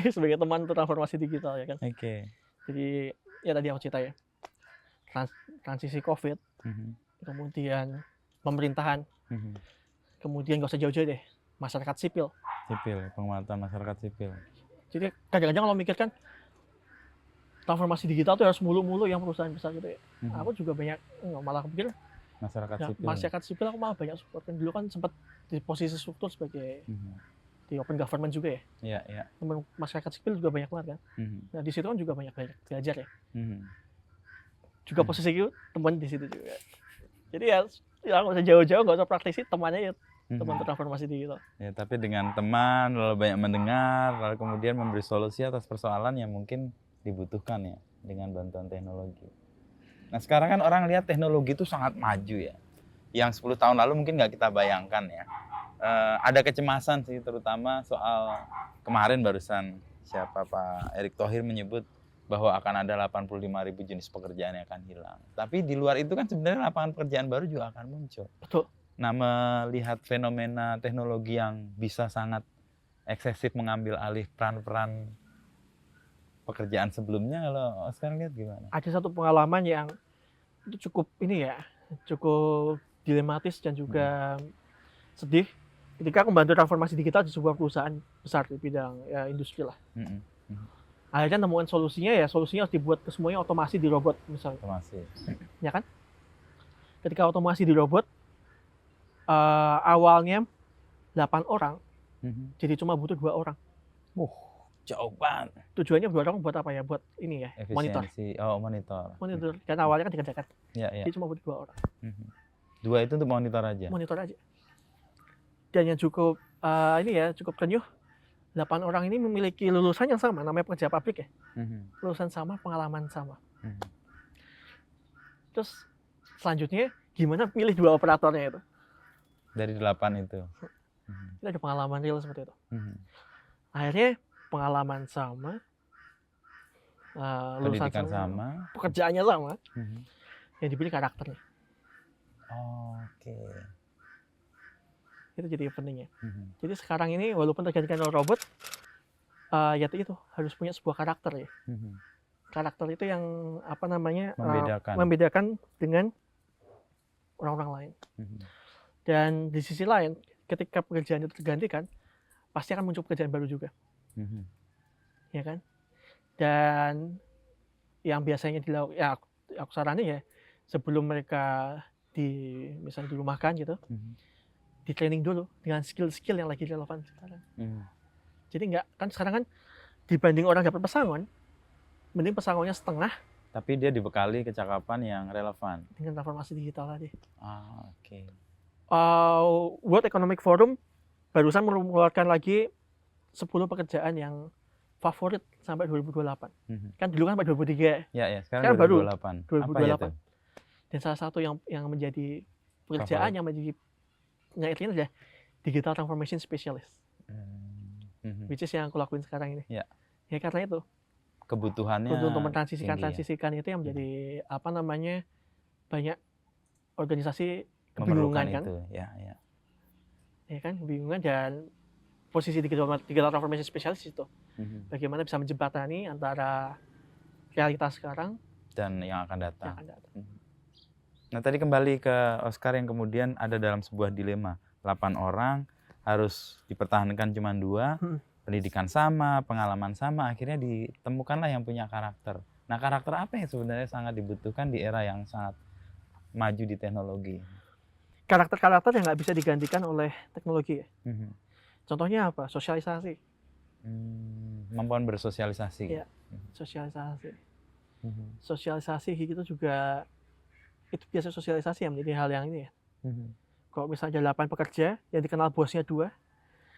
Sebagai teman untuk transformasi digital ya kan. Oke. Jadi ya tadi aku cerita ya. Transisi COVID, kemudian pemerintahan, kemudian nggak usah jauh-jauh deh, masyarakat sipil. Penguatan masyarakat sipil. Jadi kadang-kadang kalau mikirkan transformasi digital tuh harus mulu-mulu yang perusahaan besar gitu ya. Aku juga banyak malah pikir masyarakat sipil aku malah banyak support. Kan dulu kan sempat di posisi struktur sebagai di open government juga ya. Iya. Teman masyarakat sipil juga banyak banget kan. Nah di situ kan juga banyak belajar ya. Juga posisi itu teman di situ juga. Jadi ya nggak usah jauh-jauh, nggak usah praktisi, temannya ya teman transformasi digital. Ya, tapi dengan teman lalu banyak mendengar, lalu kemudian memberi solusi atas persoalan yang mungkin dibutuhkan ya dengan bantuan teknologi. Nah sekarang kan orang lihat teknologi itu sangat maju ya. Yang 10 tahun lalu mungkin nggak kita bayangkan ya. Ada kecemasan sih terutama soal kemarin barusan Pak Erick Thohir menyebut bahwa akan ada 85.000 jenis pekerjaan yang akan hilang. Tapi di luar itu kan sebenarnya lapangan pekerjaan baru juga akan muncul. Betul. Nah, melihat fenomena teknologi yang bisa sangat eksesif mengambil alih peran-peran pekerjaan sebelumnya, kalau sekarang lihat gimana? Ada satu pengalaman yang itu cukup dilematis dan juga sedih. Ketika aku membantu transformasi digital di sebuah perusahaan besar di bidang ya, industri lah. Akhirnya nemuin solusinya harus dibuat ke semuanya otomasi di robot misalnya. Otomasi. Ya kan? Ketika otomasi di robot, awalnya 8 orang, jadi cuma butuh 2 orang. Jauh banget. Tujuannya 2 orang buat apa ya? Buat ini ya, efisiensi. Monitor. Monitor. Karena awalnya kan dikerjakan. Ya. Jadi cuma butuh 2 orang. 2 itu untuk monitor aja? Monitor aja. Dan yang cukup cukup kenyuh, 8 orang ini memiliki lulusan yang sama, namanya pekerja pabrik ya. Lulusan sama, pengalaman sama. Terus selanjutnya gimana pilih 2 operatornya itu? Dari 8 itu? Kita ada pengalaman real seperti itu. Akhirnya pengalaman sama, lulusan sama, pekerjaannya sama, yang dipilih karakternya. Oke. Itu jadi pentingnya. Jadi sekarang ini walaupun tergantikan oleh robot, ya itu harus punya sebuah karakter ya. Karakter itu yang membedakan dengan orang-orang lain. Dan di sisi lain, ketika pekerjaan itu tergantikan, pasti akan muncul pekerjaan baru juga. Ya kan? Dan yang biasanya dilakukan, ya aku saranin ya, sebelum mereka misalnya dirumahkan gitu, di training dulu dengan skill-skill yang lagi relevan sekarang. Jadi kan sekarang kan dibanding orang dapat pesangon, mending pesangonnya setengah. Tapi dia dibekali kecakapan yang relevan. Dengan transformasi digital tadi. Oke. World Economic Forum barusan mengeluarkan lagi 10 pekerjaan yang favorit sampai 2028. Kan dulu kan sampai 2023. Ya, sekarang baru 2028. Apa itu? Dan salah satu yang menjadi pekerjaan yang menjadi itu adalah Digital Transformation Specialist. Which is yang aku lakuin sekarang ini. Ya karena itu. Kebutuhannya untuk mentransisikan itu yang menjadi banyak organisasi kebingungan kan. Itu. Ya kan, kebingungan dan posisi Digital Transformation Specialist itu. Bagaimana bisa menjembatani antara realitas sekarang dan yang akan datang. Nah tadi kembali ke Oscar yang kemudian ada dalam sebuah dilema. 8 orang harus dipertahankan cuma 2, pendidikan sama, pengalaman sama, akhirnya ditemukanlah yang punya karakter. Nah karakter apa yang sebenarnya sangat dibutuhkan di era yang sangat maju di teknologi? Karakter-karakter yang nggak bisa digantikan oleh teknologi ya. Contohnya apa? Sosialisasi. Kemampuan bersosialisasi. Iya, sosialisasi. Sosialisasi gitu juga, itu biasa sosialisasi yang menjadi hal yang ini ya. Kalau misalnya 8 pekerja yang dikenal bosnya 2,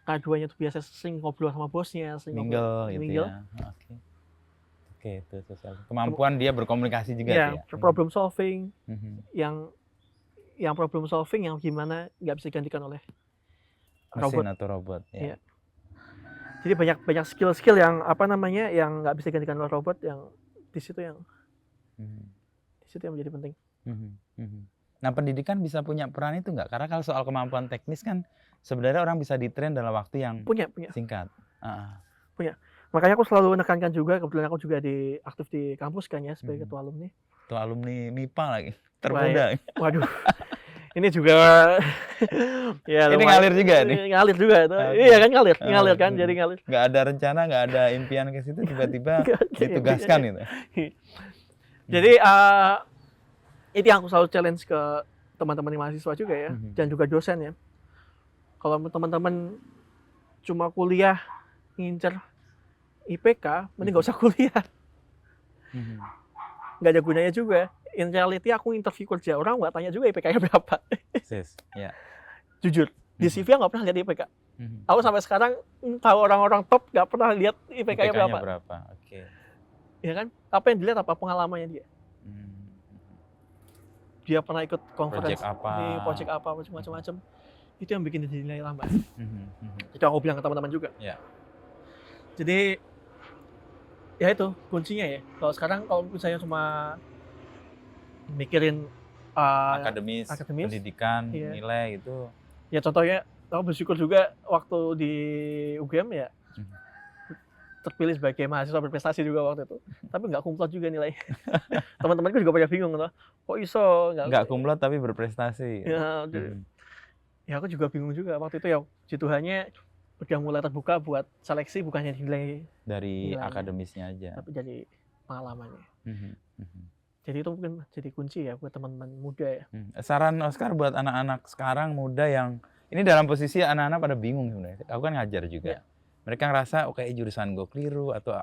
karena 2-nya itu biasa sering ngobrol sama bosnya, sering mingle gitu ya. Oke, itu sosial. Kemampuan dia berkomunikasi juga ya, ya. problem solving, yang problem solving yang gimana nggak bisa digantikan oleh mesin robot atau robot ya. Iya. Jadi banyak skill yang yang nggak bisa digantikan oleh robot, yang di situ yang menjadi penting. Nah, pendidikan bisa punya peran itu nggak? Karena kalau soal kemampuan teknis kan sebenarnya orang bisa ditrain dalam waktu yang singkat. Punya. Makanya aku selalu menekankan juga, kebetulan aku juga aktif di kampus kan ya, sebagai ketua alumni. Ketua alumni MIPA lagi, termuda. Waduh. Ini juga ya, ini ngalir juga nih. Ngalir juga itu. Iya kan, ngalir kan, jadi ngalir. Nggak ada rencana, nggak ada impian ke situ, tiba-tiba ditugaskan itu. Jadi itu yang aku selalu challenge ke teman-teman mahasiswa juga ya, dan juga dosen ya. Kalau teman-teman cuma kuliah ngincer IPK, mending nggak usah kuliah. Nggak ada gunanya juga. In reality aku interview kerja orang nggak tanya juga IPK-nya berapa. Ya. Jujur, di CV nggak pernah lihat IPK. Aku sampai sekarang tahu orang-orang top nggak pernah lihat IPK-nya berapa. Oke. Ya kan? Apa yang dilihat, apa pengalamannya dia? Dia pernah ikut conference di project apa, macam-macam. Itu yang bikin dia nilai lambat. Itu aku bilang ke teman-teman juga. Ya. Jadi ya itu kuncinya ya. Kalau sekarang kalau misalnya cuma mikirin akademis, pendidikan, nilai itu. Ya contohnya, aku bersyukur juga waktu di UGM ya terpilih sebagai mahasiswa berprestasi juga waktu itu. Tapi nggak kumlot juga nilai. Teman-temanku juga pada bingung loh. Kok iso nggak kumlot tapi berprestasi? Ya aku juga bingung juga waktu itu ya. Puji Tuhannya udah mulai terbuka buat seleksi, bukannya nilai dari akademisnya aja, tapi dari pengalamannya. Jadi itu mungkin jadi kunci ya buat teman-teman muda ya. Saran Oscar buat anak-anak sekarang muda yang ini dalam posisi anak-anak pada bingung sebenarnya. Aku kan ngajar juga. Ya. Mereka ngerasa kayak jurusan gue keliru atau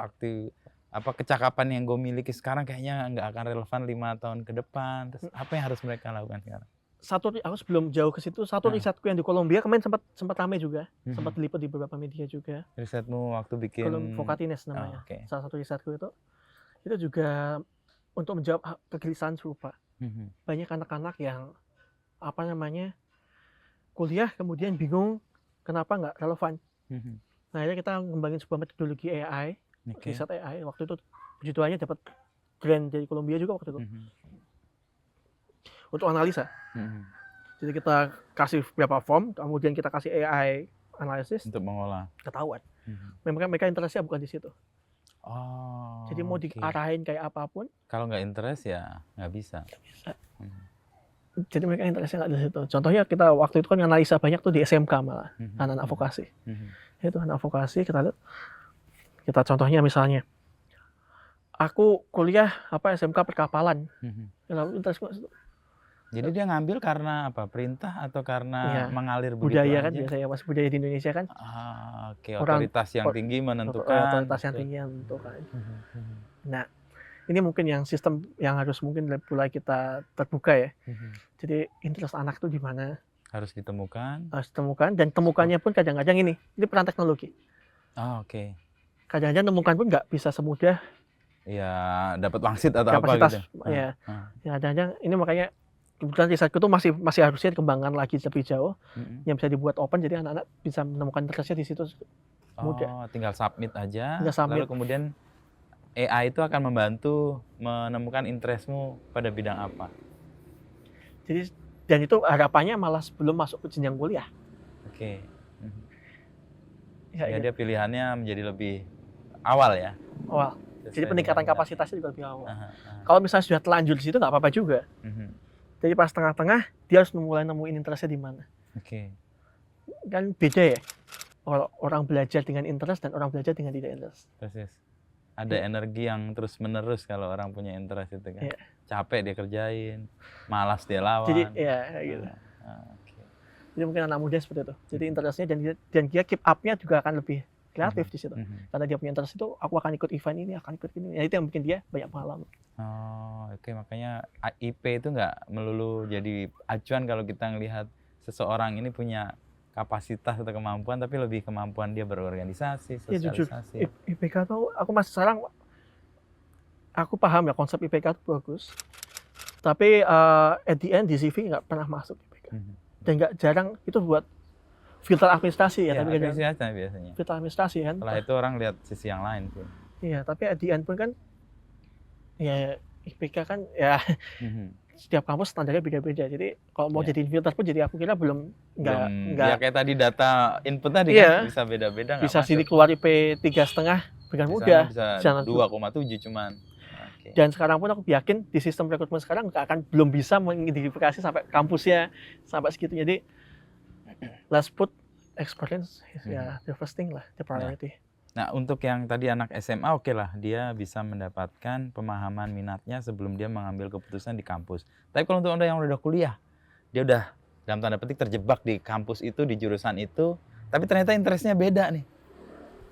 kecakapan yang gue miliki sekarang kayaknya nggak akan relevan 5 tahun ke depan. Terus apa yang harus mereka lakukan sekarang? Aku sebelum jauh ke situ, risetku yang di Kolombia kemarin sempat ramai juga, sempat diliput di beberapa media juga. Risetmu waktu bikin Vocatines namanya. Salah satu risetku itu juga untuk menjawab kegelisahan serupa. Banyak anak-anak yang kuliah kemudian bingung kenapa nggak relevan. Nah, akhirnya kita ngembangin sebuah metodologi AI, riset AI. Waktu itu puji Tuhannya dapat grant dari Kolombia juga waktu itu. Untuk analisa. Jadi kita kasih beberapa form, kemudian kita kasih AI analisis untuk mengolah. Ketahuan. Memang mereka interestnya bukan di situ. Jadi mau diarahin kayak apapun, kalau nggak interest ya nggak bisa. Jadi mereka interestnya nggak di situ. Contohnya kita waktu itu kan analisa banyak tuh di SMK malah, anak-anak vokasi. Itu anak vokasi kita lihat. Kita contohnya misalnya, aku kuliah SMK perkapalan. Lalu interestku. Jadi dia ngambil karena apa? Perintah atau karena mengalir begitu budaya aja? Kan biasanya mas budaya di Indonesia kan. Otoritas yang tinggi menentukan. Otoritas yang tinggi yang menentukan. Nah, ini mungkin yang sistem yang harus mungkin mulai kita terbuka ya. Jadi interest anak itu di mana? Harus ditemukan. Dan temukannya pun kadang-kadang ini peran teknologi. Kadang-kadang temukan pun nggak bisa semudah. Ya, dapat wangsit atau kapasitas, apa gitu. Ya, kadang-kadang ini makanya kebetulan risetku tuh masih harusnya dikembangkan lagi lebih jauh, yang bisa dibuat open jadi anak-anak bisa menemukan interestnya di situ mudah. Tinggal submit aja. Lalu kemudian AI itu akan membantu menemukan interestmu pada bidang apa. Jadi dan itu harapannya malah sebelum masuk ke jenjang kuliah. Ya, dia pilihannya menjadi lebih awal ya. Awal. Jadi peningkatan kapasitasnya juga lebih awal. Kalau misalnya sudah telanjur di situ nggak apa-apa juga. Jadi pas tengah-tengah dia harus mulai nemuin interestnya di mana. Kan beda ya. Orang belajar dengan interest dan orang belajar dengan tidak interest. Persis. Ada energi yang terus-menerus kalau orang punya interest itu kan. Capek dia kerjain, malas dia lawan. Jadi gitu. Jadi mungkin anak muda seperti itu. Jadi interestnya dan dia keep up-nya juga akan lebih kreatif di situ. Karena dia punya interest itu, aku akan ikut event ini, akan ikut ini. Ya itu yang bikin dia banyak pengalaman. Oh, oke. Makanya IP itu nggak melulu jadi acuan kalau kita ngelihat seseorang ini punya kapasitas atau kemampuan, tapi lebih kemampuan dia berorganisasi, Ya jujur, sosialisasi. IPK tuh aku masih sekarang, aku paham ya konsep IPK itu bagus. Tapi at the end di CV nggak pernah masuk IPK. Dan nggak jarang itu buat filter administrasi ya, tapi administrasi biasanya. Filter administrasi kan. Setelah itu orang lihat sisi yang lain sih. Iya, tapi at the end pun kan ya IPK kan ya setiap kampus standarnya beda-beda. Jadi kalau mau jadiin filter pun jadi aku kira belum ya kayak tadi data input tadi kan bisa beda-beda. Bisa sini keluar IP 3,5 dengan mudah. Bisa 2,7 cuman. Dan sekarang pun aku yakin di sistem rekrutmen sekarang belum bisa mengidentifikasi sampai kampusnya sampai segitu. Jadi let's put experience ya the first thing lah, the priority. Nah, untuk yang tadi anak SMA oke lah, dia bisa mendapatkan pemahaman minatnya sebelum dia mengambil keputusan di kampus. Tapi kalau untuk yang udah kuliah, dia udah dalam tanda petik terjebak di kampus itu, di jurusan itu, tapi ternyata interestnya beda nih.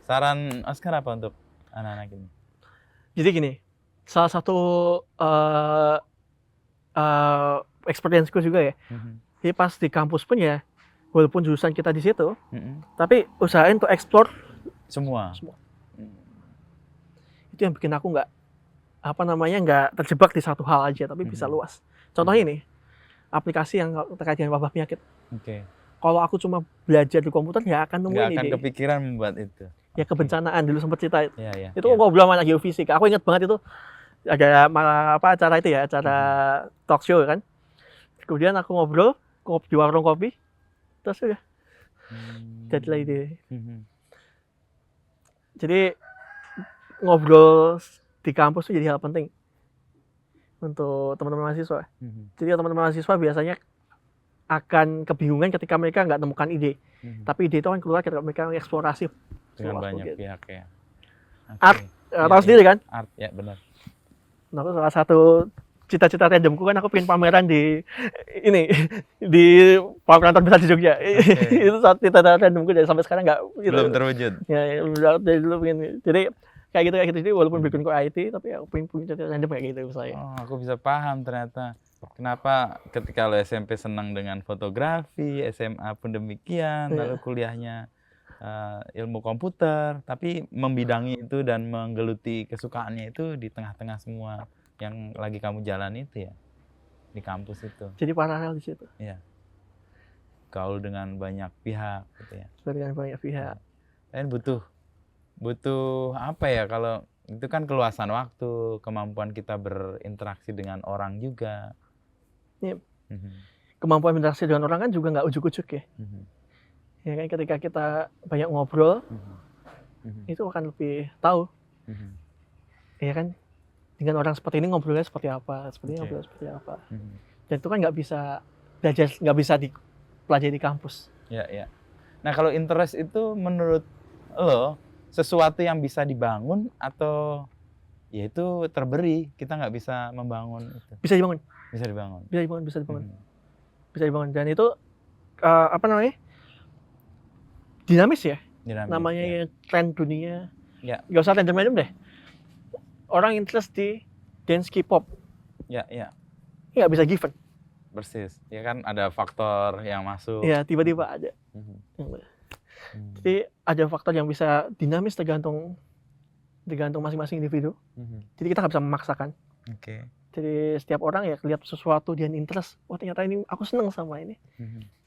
Saran Oscar apa untuk anak-anak ini? Jadi gini, salah satu experience-ku juga ya. Jadi pas di kampus pun ya, walaupun jurusan kita di situ, tapi usahain untuk explore semua. Itu yang bikin aku nggak terjebak di satu hal aja, tapi bisa luas. Contohnya ini, aplikasi yang terkait dengan wabah penyakit. Kalau aku cuma belajar di komputer, nggak akan nemuin ide. Nggak akan kepikiran membuat itu. Ya kebencanaan dulu sempat cerita. Itu ngobrol sama anak geofisika. Aku ingat banget itu ada acara itu ya, acara talk show kan. Kemudian aku ngobrol di warung kopi, terus udah jadilah ide. Jadi ngobrol di kampus itu jadi hal penting untuk teman-teman mahasiswa. Jadi teman-teman mahasiswa biasanya akan kebingungan ketika mereka nggak temukan ide. Tapi ide itu kan keluar ketika mereka mengeksplorasi dengan banyak pihak ya. Art, tahu sendiri kan? Art, ya benar. Nah, salah satu cita-cita randomku kan aku pengen pameran di pameran terbesar di Jogja. Itu cita-cita randomku dari sampai sekarang nggak belum terwujud. Ya, dari dulu pengen. Jadi kayak gitu. Jadi walaupun backgroundku IT, tapi aku pengen punya cita-cita random kayak gitu misalnya. Oh, aku bisa paham ternyata. Kenapa ketika lo SMP senang dengan fotografi, SMA pun demikian, lalu kuliahnya ilmu komputer, tapi membidangi itu dan menggeluti kesukaannya itu di tengah-tengah semua yang lagi kamu jalan itu ya, di kampus itu. Jadi paralel di situ. Iya. Gaul dengan banyak pihak gitu ya. Dengan banyak pihak. Dan butuh apa ya, kalau itu kan keluasan waktu, kemampuan kita berinteraksi dengan orang juga. Ya. Kemampuan berinteraksi dengan orang kan juga nggak ujuk-ujuk ya. Ya kan ketika kita banyak ngobrol, itu akan lebih tahu. Ya kan, dengan orang seperti ini ngobrolnya seperti apa, ngobrolnya seperti apa. Dan itu kan nggak bisa dipelajari di kampus. Ya. Nah kalau interest itu menurut lo sesuatu yang bisa dibangun atau ya itu terberi, kita nggak bisa membangun itu? Bisa dibangun. Dan itu dinamis ya. Namanya tren dunia. Nggak usah random deh. Orang interest di dance K-pop. Ya. Nggak bisa given. Persis. Ya kan ada faktor yang masuk. Ya, tiba-tiba ada. Jadi ada faktor yang bisa dinamis tergantung masing-masing individu. Jadi kita nggak bisa memaksakan. Jadi setiap orang ya lihat sesuatu dia interest. Oh ternyata ini aku seneng sama ini.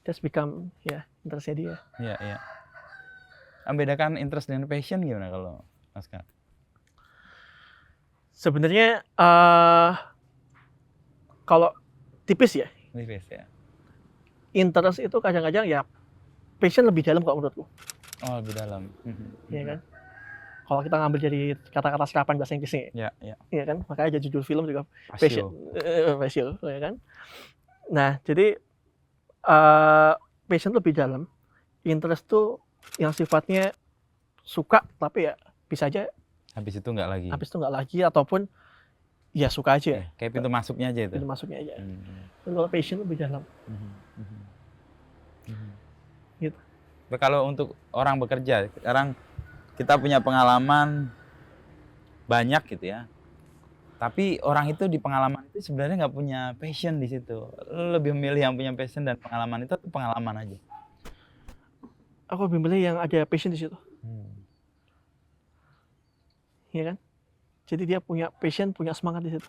Just become interestnya dia. Iya. Membedakan interest dan passion gimana kalau Oscar? Sebenarnya kalau tipis ya. Interest itu kadang-kadang ya passion lebih dalam kalau menurutku. Oh, lebih dalam. Iya kan? Kalau kita ngambil dari kata-kata serapan bahasa Inggrisnya. Iya kan? Makanya judul film juga passion, ya kan? Nah, jadi passion lebih dalam. Interest tuh yang sifatnya suka tapi ya bisa aja habis itu nggak lagi ataupun ya suka aja. Kayak pintu masuknya aja itu. Kalau passion lebih dalam. Gitu. Kalau untuk orang bekerja sekarang kita punya pengalaman banyak gitu ya. Tapi orang itu di pengalaman itu sebenarnya nggak punya passion di situ. Lu lebih memilih yang punya passion dan pengalaman itu atau pengalaman aja? Aku lebih milih yang ada passion di situ. Iya kan? Jadi dia punya passion, punya semangat di situ.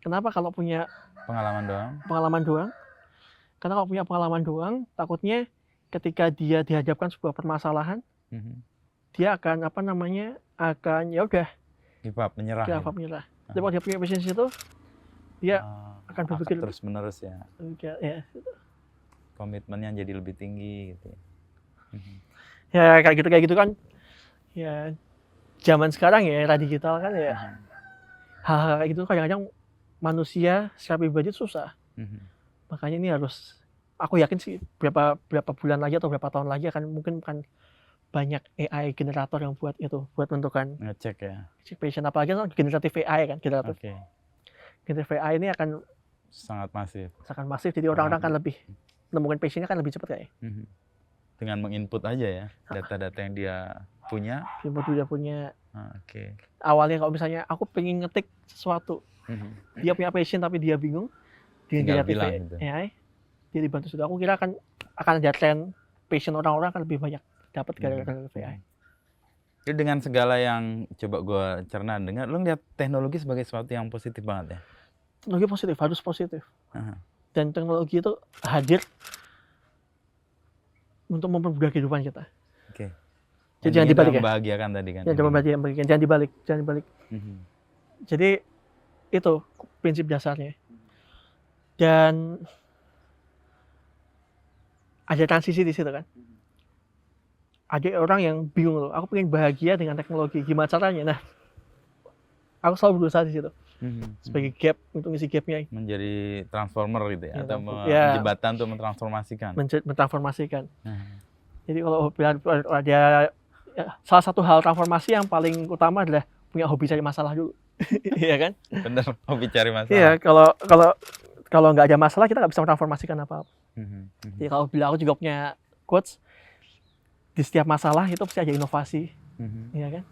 Kenapa kalau punya Pengalaman doang? pengalaman doang? Karena kalau punya pengalaman doang, takutnya ketika dia dihadapkan sebuah permasalahan, dia akan akan ya udah give up, menyerah. menyerah. Tapi kalau dia punya passion di situ, dia akan berpikir terus menerus ya. Ya. Komitmennya jadi lebih tinggi gitu ya. Ya kayak gitu kan. Ya zaman sekarang ya era digital kan ya. Hal-hal kayak gitu kadang-kadang manusia secara pribadi susah. Makanya ini harus, aku yakin sih berapa bulan lagi atau berapa tahun lagi mungkin banyak AI generator yang buat menentukan ngecek ya. Cek passion, apalagi kan generatif AI kan, generatif AI ini akan sangat masif. Jadi orang-orang kan lebih menemukan passionnya kan lebih cepat kayak. Dengan menginput aja ya data-data yang dia punya. Dia punya. Awalnya kalau misalnya aku pengen ngetik sesuatu, dia punya passion tapi dia bingung, dia generatif AI, dia dibantu sudah. Aku kira akan ada tren passion orang-orang akan lebih banyak dapat gara-gara AI. Jadi dengan segala yang coba gue cerna dengar, lu ngeliat teknologi sebagai sesuatu yang positif banget ya? Teknologi positif, harus positif. Dan teknologi itu hadir untuk mempermudah kehidupan kita. Jadi jangan dibalik ya. Membahagiakan tadi kan. Jangan dibalik. Jadi itu prinsip dasarnya. Dan ada transisi di situ kan. Ada orang yang bingung loh, aku pengen bahagia dengan teknologi, gimana caranya? Nah, aku selalu berusaha di situ. Sebagai gap, untuk ngisi gapnya. Menjadi transformer gitu ya, atau jembatan untuk mentransformasikan. Mentransformasikan. Jadi kalau ada salah satu hal transformasi yang paling utama adalah punya hobi cari masalah dulu. Iya kan? Bener, hobi cari masalah. Iya, kalau nggak ada masalah kita nggak bisa mentransformasikan apa-apa. Jadi kalau bila aku juga punya quotes, di setiap masalah itu pasti ada inovasi, ya kan?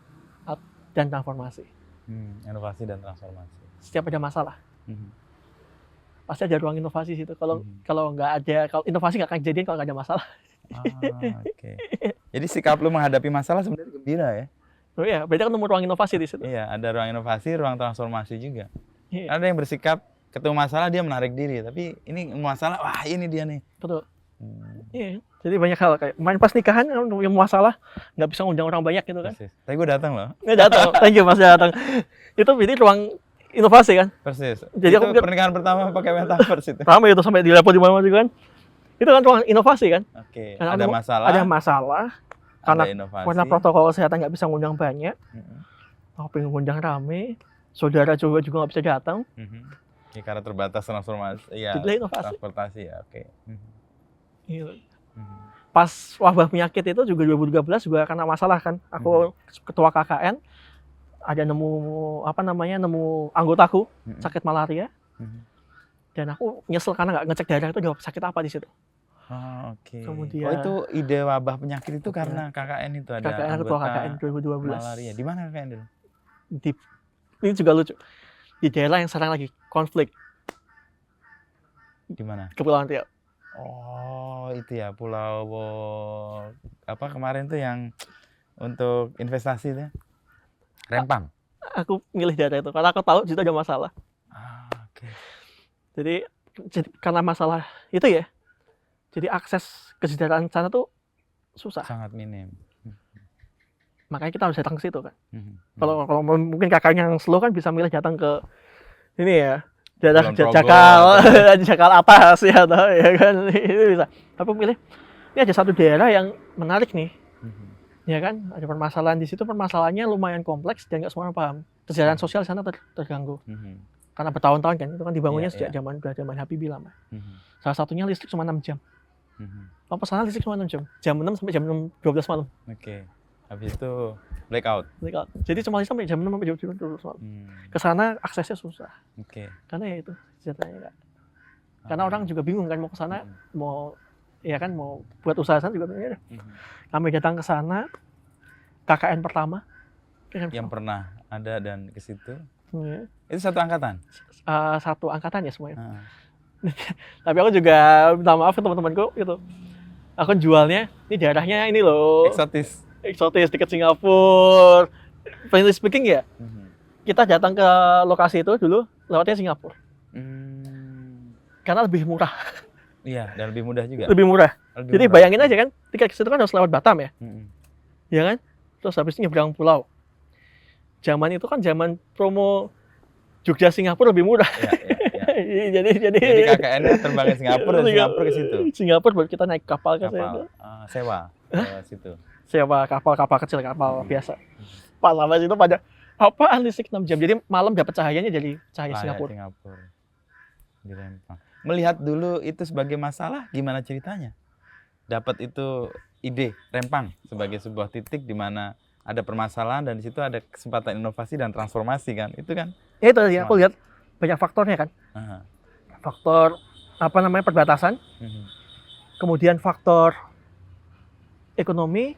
Dan transformasi. Inovasi dan transformasi. Setiap ada masalah, pasti ada ruang inovasi situ. Kalau nggak ada, kalau inovasi nggak akan kejadian kalau nggak ada masalah. Jadi sikap lu menghadapi masalah sebenarnya gembira ya? Oh iya, berarti kan nemu ruang inovasi di situ. Iya, ada ruang inovasi, ruang transformasi juga. Ada yang bersikap ketemu masalah dia menarik diri, tapi ini masalah, wah ini dia nih. Betul. Iya, jadi banyak hal kayak main pas nikahan yang masalah nggak bisa ngundang orang banyak gitu kan. Persis. Tapi gue datang loh. Datang, thank you Mas datang. Itu ini ruang inovasi kan. Persis. Jadi itu pernikahan pertama pakai metaverse itu. Ramai itu sampai di level di mana juga kan. Itu kan ruang inovasi kan. Ada masalah. Ada masalah. Karena protokol kesehatan nggak bisa ngundang banyak. Aku pengen ngundang rame. Saudara juga nggak bisa datang. Ya, karena terbatas transformasi. Iya. Transportasi ya, Pas wabah penyakit itu juga 2013 juga karena masalah kan. Aku ketua KKN ada nemu anggotaku sakit malaria. Dan aku nyesel karena nggak ngecek darah itu dia sakit apa di situ. Kemudian itu ide wabah penyakit itu karena KKN itu ada KKN ketua KKN 2012. Malaria. Di mana KKN dulu? Ini juga lucu. Di daerah yang sekarang lagi konflik. Di mana? Kepulauan Riau. Oh, itu ya pulau kemarin tuh yang untuk investasi itu. Rempang. Aku milih daerah itu karena aku tahu situ ada masalah. Jadi karena masalah itu ya. Jadi akses kesejahteraan sana tuh susah. Sangat minim. Makanya kita harus datang ke situ kan. Kalau mungkin kakaknya yang slow kan bisa milih datang ke ini ya. Daerah Jakal atas ya kan itu bisa. Tapi pilih ini ada satu daerah yang menarik nih. Ya kan, ada permasalahan di situ, permasalahannya lumayan kompleks dan nggak semua orang paham. Kesejahteraan sosial di sana terganggu. Karena bertahun-tahun kan, itu kan dibangunnya sejak zaman Habibie lama. Salah satunya listrik cuma 6 jam. Pesanan listrik cuma 6 jam. Jam 6 sampai jam 12 malam. Habis itu blackout. Jadi cuma sampai jam 6 sampai jam 12 malam. Kesana aksesnya susah. Karena ya itu sejahtanya enggak. Karena orang juga bingung kan mau ke sana, mau buat usaha sana juga bingung. Kami datang ke sana, KKN pertama. Yang pernah ada dan ke situ. Ya. Itu satu angkatan? Satu angkatan ya semuanya. Tapi aku juga minta maaf ke teman-temanku gitu. Aku jualnya, ini daerahnya ini loh. Eksotis dekat Singapura. Frankly speaking ya, kita datang ke lokasi itu dulu lewatnya Singapura. Karena lebih murah. Iya, dan lebih mudah juga. Lebih murah. Jadi bayangin aja kan, tiket ke situ kan harus lewat Batam ya. Ya kan? Terus habis itu nyebrang pulau. Zaman itu kan zaman promo Jogja Singapura lebih murah. Ya. jadi KKN-nya terbang ke Singapura dan Singapura ke situ. Singapura baru kita naik kapal ke situ. Sewa ke situ. Sewa kapal kecil, kapal biasa. Pas sampai situ pada apaan listrik 6 jam. Jadi malam dapat cahayanya jadi cahaya Singapura. Di Rempang. Melihat dulu itu sebagai masalah, gimana ceritanya? Dapat itu ide Rempang sebagai sebuah titik di mana ada permasalahan dan di situ ada kesempatan inovasi dan transformasi kan, itu kan? Ya itu ya, aku lihat banyak faktornya kan. Faktor perbatasan, kemudian faktor ekonomi,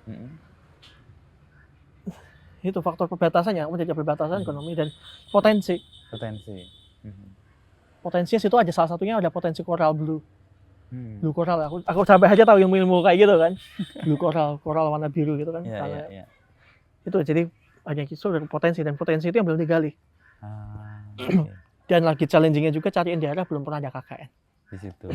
itu faktor perbatasan ya, menjadi perbatasan ekonomi dan potensi. Potensinya situ aja, salah satunya ada potensi coral blue. Blue coral, aku sampai aja tahu ilmu kayak gitu kan. Blue coral warna biru gitu kan. Iya. Itu jadi banyak isu dan potensi itu yang belum digali. Okay. Dan lagi challenging-nya juga cariin daerah belum pernah ada KKN di situ.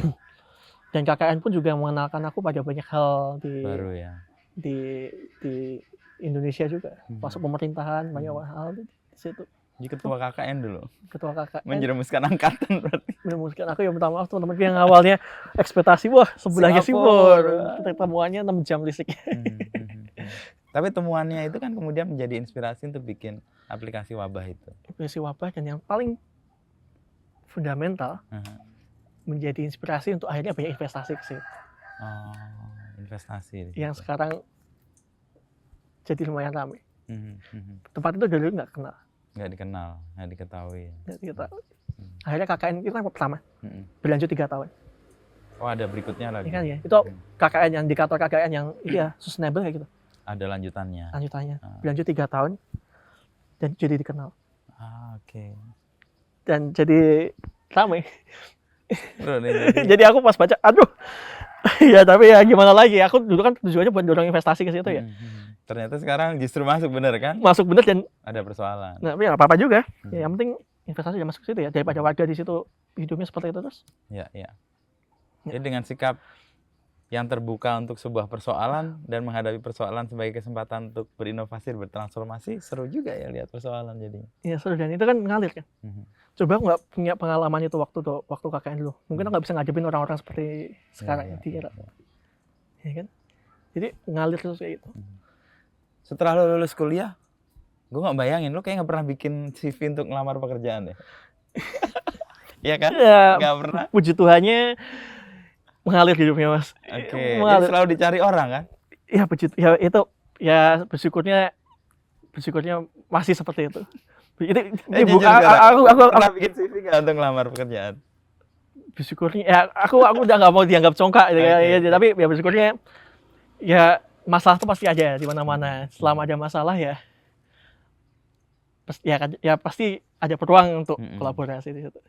Dan KKN pun juga mengenalkan aku pada banyak hal baru ya. Di Indonesia juga. Masuk pemerintahan banyak hal di situ. Jadi ketua KKN dulu. Ketua KKN. Menjerumuskan angkatan berarti. Menjerumuskan aku ya, minta maaf teman-teman yang awalnya ekspektasi wah sebelahnya Singapura. Kita temuannya 6 jam listriknya. Tapi temuannya itu kan kemudian menjadi inspirasi untuk bikin aplikasi wabah itu. Aplikasi wabah dan yang paling fundamental menjadi inspirasi untuk akhirnya banyak investasi ke situ. Investasi. Yang sekarang jadi lumayan ramai. Tempat itu dulu nggak kenal. Nggak dikenal, nggak diketahui. Akhirnya KKN itu kan pertama, berlanjut 3 tahun. Oh ada berikutnya lagi. Kan ya, itu KKN yang indikator KKN yang ya sustainable kayak gitu. Ada lanjutannya. Berlanjut 3 tahun dan jadi dikenal. Oke. Dan jadi ramai. Jadi aku pas baca, aduh. Ya tapi ya gimana lagi? Aku dulu kan tujuannya buat dorong investasi ke situ ya. Ternyata sekarang justru masuk bener kan? Masuk bener dan ada persoalan. Nah, ya apa-apa juga. Ya, yang penting investasi udah masuk ke situ ya, daripada warga di situ hidupnya seperti itu terus. Iya. Jadi dengan sikap yang terbuka untuk sebuah persoalan dan menghadapi persoalan sebagai kesempatan untuk berinovasi, bertransformasi, seru juga ya lihat persoalan jadinya. Iya seru, dan itu kan ngalir kan. Coba aku nggak punya pengalaman itu waktu KKN dulu, mungkin nggak bisa ngadepin orang-orang seperti sekarang ya kan. Jadi ngalir terus kayak gitu. Setelah lo lulus kuliah, gue nggak bayangin lo kayak nggak pernah bikin CV untuk ngelamar pekerjaan deh. Iya kan? Ya, nggak pernah. Puji Tuhannya mengalir hidupnya mas. Oke. Jadi selalu dicari orang kan? Ya itu ya bersyukurnya masih seperti itu. Aku pernah bikin CV nggak untuk ngelamar pekerjaan? Bersyukurnya ya aku udah nggak mau dianggap congkak ya, tapi ya bersyukurnya ya masalah itu pasti ada di mana-mana. Selama ada masalah ya pasti ada peluang untuk kolaborasi di situ.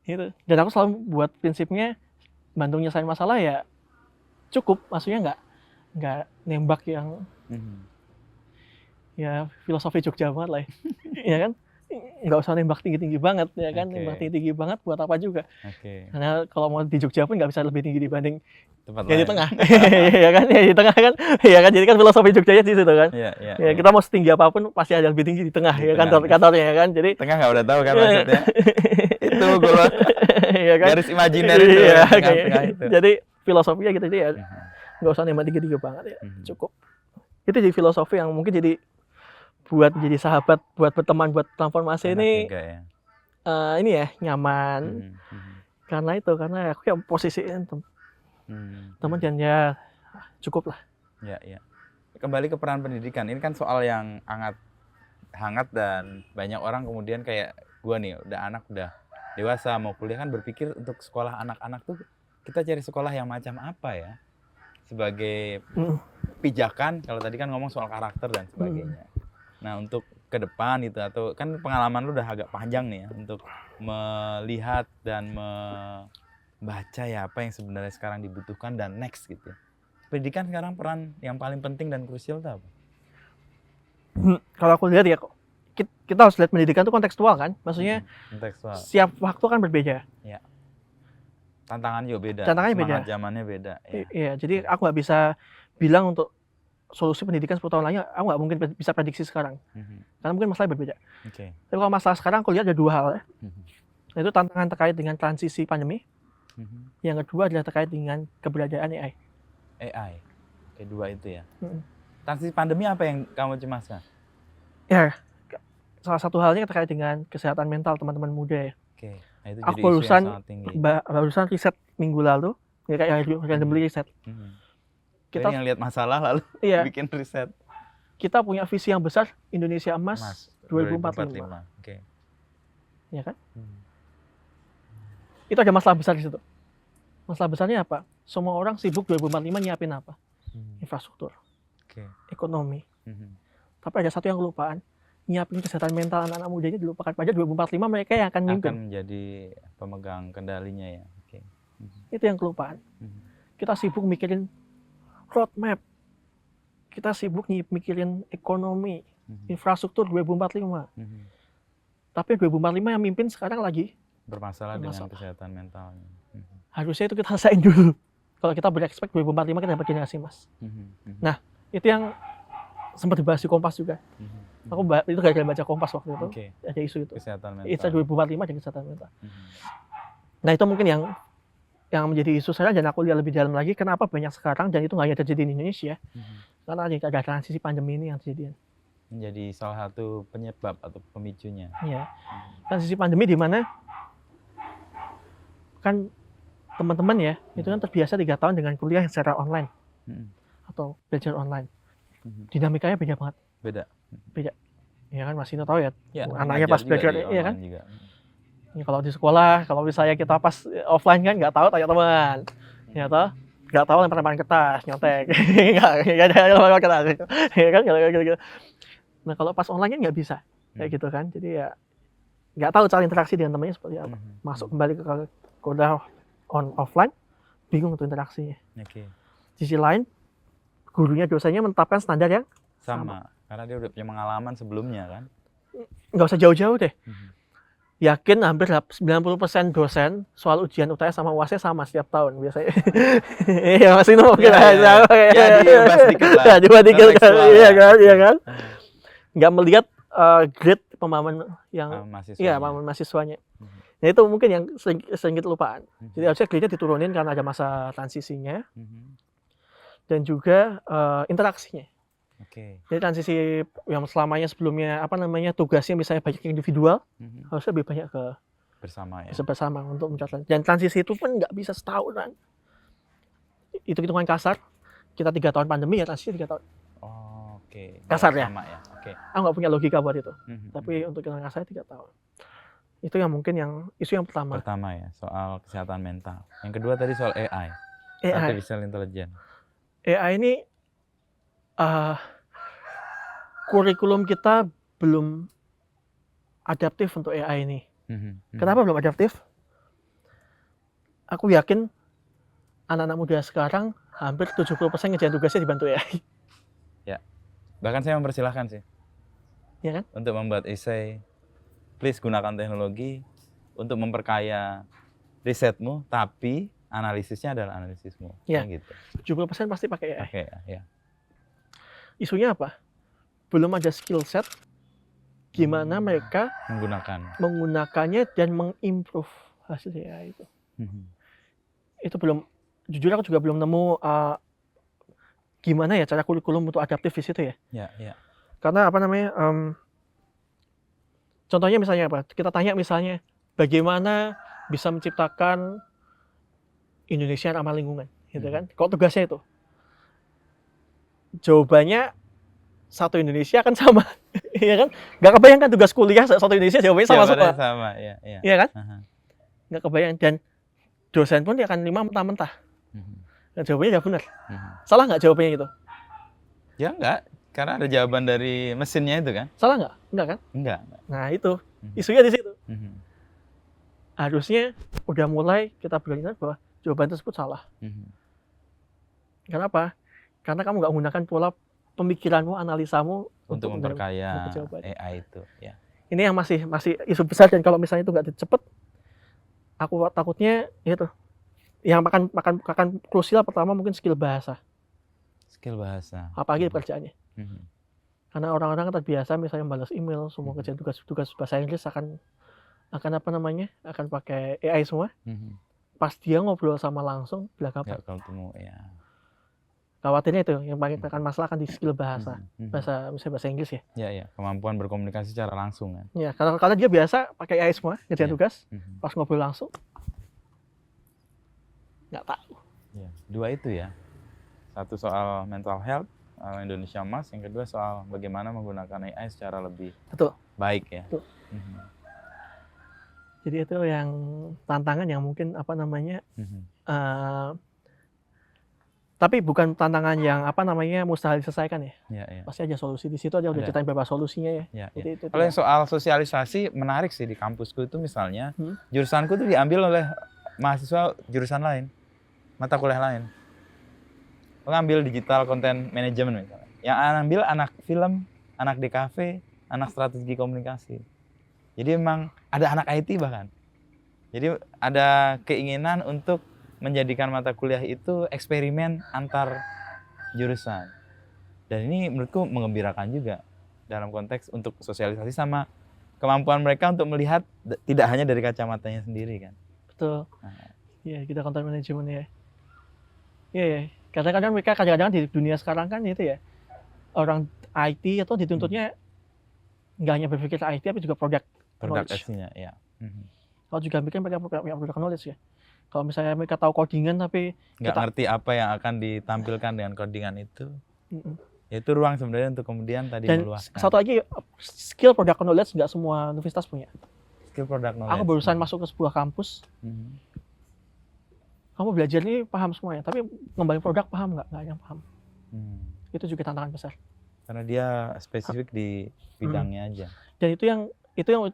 Gitu. Dan aku selalu buat prinsipnya bantu nyelesain masalah ya cukup, maksudnya nggak nembak yang ya filosofi Jogja banget lah ya kan, nggak usah nembak tinggi banget ya kan. Nembak tinggi banget buat apa juga. Karena kalau mau di Jogja pun nggak bisa lebih tinggi dibanding tempat lain. Di tengah ya kan, ya di tengah kan ya kan, jadi kan filosofi Jogjanya di situ kan. Ya kita mau setinggi apapun pasti ada lebih tinggi di tengah ya kan, kantornya ya kan. Jadi tengah nggak udah tahu kan maksudnya. Itu gue ya kan? Garis imajiner itu, tengah itu. Jadi filosofinya gitu ya, nggak usah nembak tinggi banget ya, cukup. Itu jadi filosofi yang mungkin jadi buat jadi sahabat, buat berteman, buat transformasi ini ini ya nyaman. Karena aku yang posisiin teman dan ya cukup lah. Ya. Kembali ke peran pendidikan, ini kan soal yang hangat dan banyak orang kemudian kayak gua nih, udah dewasa mau kuliah kan berpikir untuk sekolah anak-anak tuh kita cari sekolah yang macam apa ya? sebagai pijakan. Kalau tadi kan ngomong soal karakter dan sebagainya. Nah, untuk ke depan itu, atau kan pengalaman lu udah agak panjang nih ya untuk melihat dan membaca ya apa yang sebenarnya sekarang dibutuhkan dan next gitu. Pendidikan sekarang peran yang paling penting dan krusial itu apa? Kalau aku lihat ya, kita harus lihat pendidikan itu kontekstual kan, maksudnya kontekstual. Setiap waktu kan berbeda. Ya. Tantangannya juga beda. Tantangannya beda. Zamannya beda. Ya. Iya, jadi aku nggak bisa bilang untuk solusi pendidikan 10 tahun lagi, aku nggak mungkin bisa prediksi sekarang. Karena mungkin masalahnya berbeda. Okay. Tapi kalau masalah sekarang aku lihat ada dua hal ya. Yaitu tantangan terkait dengan transisi pandemi. Yang kedua adalah terkait dengan keberadaan AI. Kedua itu ya. Transisi pandemi apa yang kamu cemaskan? Ya, salah satu halnya terkait dengan kesehatan mental teman-teman muda ya. Oke. Nah, itu aku jadi isu yang sangat tinggi. barusan riset minggu lalu, ya kayak randomly riset. Kita yang lihat masalah lalu bikin riset. Kita punya visi yang besar, Indonesia Emas 2045. Oke. Ya kan? Itu ada masalah besar di situ. Masalah besarnya apa? Semua orang sibuk 2045 nyiapin apa? Infrastruktur, ekonomi. Tapi ada satu yang kelupaan, nyiapin kesehatan mental anak-anak muda ini dilupakan. Pada 2045 mereka yang akan mimpin. Akan menjadi pemegang kendalinya ya. Itu yang kelupaan. Kita sibuk mikirin roadmap. Kita sibuk mikirin ekonomi, infrastruktur 2045. Tapi 2045 yang mimpin sekarang lagi bermasalah dengan kesehatan mentalnya. Harusnya itu kita selesaiin dulu. Kalau kita berekspek 2045 kita dapat generasi emas. Nah, itu yang sempat dibahas di Kompas juga. Aku itu gara-gara baca Kompas waktu itu. Ada isu itu. Kesehatan mental. Itu 2045 dan kesehatan mental. Nah, itu mungkin yang menjadi isu sekarang, dan aku lihat lebih dalam lagi kenapa banyak sekarang, dan itu nggak hanya terjadi di Indonesia. Karena ada transisi pandemi ini yang terjadi. Menjadi salah satu penyebab atau pemicunya. Iya. Transisi pandemi di mana kan teman-teman ya, itu kan terbiasa 3 tahun dengan kuliah secara online atau belajar online. Dinamikanya beda banget. Beda. Ya kan, Mas Ino tahu ya, anaknya pas belajar, iya kan? Ya, kalau di sekolah, kalau misalnya kita pas offline kan nggak tahu, tanya teman. Ya toh, nggak tahu lempar-lemparan kertas, nyontek. Nggak ada lempar kertas. Ya kan, gitu. Nah, kalau pas online kan nggak bisa. Kayak gitu kan. Jadi ya nggak tahu cara interaksi dengan temannya seperti apa. Masuk kembali ke kuliah offline, bingung untuk interaksinya. Di sisi lain, gurunya, dosennya menetapkan standar yang sama. Karena dia udah punya pengalaman sebelumnya kan. Nggak usah jauh-jauh deh. Yakin hampir 90% dosen soal ujian UTS sama UASnya sama setiap tahun biasanya. Iya, masih mungkin ya, dibahas dikit lah. Dibandingkan, iya kan. Nggak melihat grade pemahaman yang pemahaman mahasiswanya. Nah, itu mungkin yang sering kita lupaan. Jadi harusnya grade-nya diturunin karena ada masa transisinya. Dan juga interaksinya. Jadi transisi yang selamanya sebelumnya tugasnya misalnya banyak individual, harusnya lebih banyak ke bersama untuk mencatat. Dan transisi itu pun nggak bisa setahunan. Itu hitungan kasar. Kita 3 tahun pandemi ya, transisi 3 tahun. Kasarnya. Aku nggak punya logika buat itu. Tapi untuk hitungan kasarnya 3 tahun. Itu yang mungkin isu yang pertama. Pertama ya, soal kesehatan mental. Yang kedua tadi soal AI. Artificial Intelligence. AI ini kurikulum kita belum adaptif untuk AI ini. Kenapa belum adaptif? Aku yakin anak-anak muda sekarang hampir 70% ngerjain tugasnya dibantu AI. Ya, bahkan saya mempersilahkan sih. Ya kan? Untuk membuat esai, please gunakan teknologi untuk memperkaya risetmu, tapi analisisnya adalah analisismu. Ya, gitu. 70% pasti pakai AI. Ya. Isunya apa? Belum ada skill set gimana mereka menggunakannya dan mengimprove hasil AI itu. Itu belum, jujur aku juga belum nemu gimana ya cara kurikulum untuk adaptif di situ ya. Karena contohnya misalnya apa? Kita tanya misalnya bagaimana bisa menciptakan Indonesia ramah lingkungan, gitu kan? Kok tugasnya itu? Jawabannya satu Indonesia kan sama, ya kan? Nggak kebayangkan tugas kuliah satu Indonesia jawabannya sama semua. Iya kan? Nggak kebayang, dan dosen pun dia akan terima mentah-mentah. Nah, jawabannya nggak benar. Salah nggak jawabannya itu? Ya enggak, karena ada jawaban dari mesinnya itu kan. Salah nggak? Enggak kan? Enggak. Nah itu, isunya di situ. Harusnya udah mulai kita berani bahwa jawaban tersebut salah. Kenapa? Karena kamu nggak menggunakan pola pemikiranmu, analisamu untuk memperkaya AI itu. Ya. Ini yang masih isu besar, dan kalau misalnya itu nggak cepet, aku takutnya itu yang akan krusial pertama mungkin skill bahasa. Skill bahasa. Apalagi pekerjaannya. Karena orang-orang kan terbiasa misalnya balas email, semua kerjaan tugas bahasa Inggris akan apa namanya? Akan pakai AI semua. Pas dia ngobrol sama langsung belakang nggak ketemu ya. Khawatirnya itu yang paling akan masalah kan di skill bahasa. Misalnya bahasa Inggris ya. Ya, kemampuan berkomunikasi secara langsung kan. Ya, karena dia biasa pakai AI semua kerjaan tugas, pas ngobrol langsung nggak tahu. Ya, dua itu ya. Satu soal mental health Indonesia Emas, yang kedua soal bagaimana menggunakan AI secara lebih baik ya. Betul. Jadi itu yang tantangan yang mungkin apa namanya, tapi bukan tantangan yang apa namanya mustahil diselesaikan ya. Pasti aja solusi di situ aja udah ceritain beberapa solusinya ya. Jadi Kalau yang soal sosialisasi menarik sih di kampusku itu misalnya jurusanku tuh diambil oleh mahasiswa jurusan lain, mata kuliah lain. Mengambil digital content management misalnya. Yang ambil anak film, anak DKV, anak strategi komunikasi. Jadi memang ada anak IT bahkan. Jadi ada keinginan untuk menjadikan mata kuliah itu eksperimen antar jurusan. Dan ini menurutku menggembirakan juga dalam konteks untuk sosialisasi sama kemampuan mereka untuk melihat tidak hanya dari kacamatanya sendiri kan. Betul. Iya, kita content management ya. Iya. Kadang-kadang mereka di dunia sekarang kan itu ya, orang IT atau dituntutnya nggak hanya berpikir IT tapi juga product knowledge-nya ya. Kalau juga bikin mereka product knowledge ya. Kalau misalnya mereka tahu codingan tapi nggak ngerti apa yang akan ditampilkan dengan codingan itu, itu ruang sebenarnya untuk kemudian tadi meluaskan. Dan satu lagi, skill product knowledge nggak semua universitas punya. Skill product knowledge. Aku barusan masuk ke sebuah kampus. Kamu belajar ini paham semuanya, tapi ngembangin produk paham nggak? Nggak yang paham. Itu juga tantangan besar. Karena dia spesifik di bidangnya aja. Dan itu yang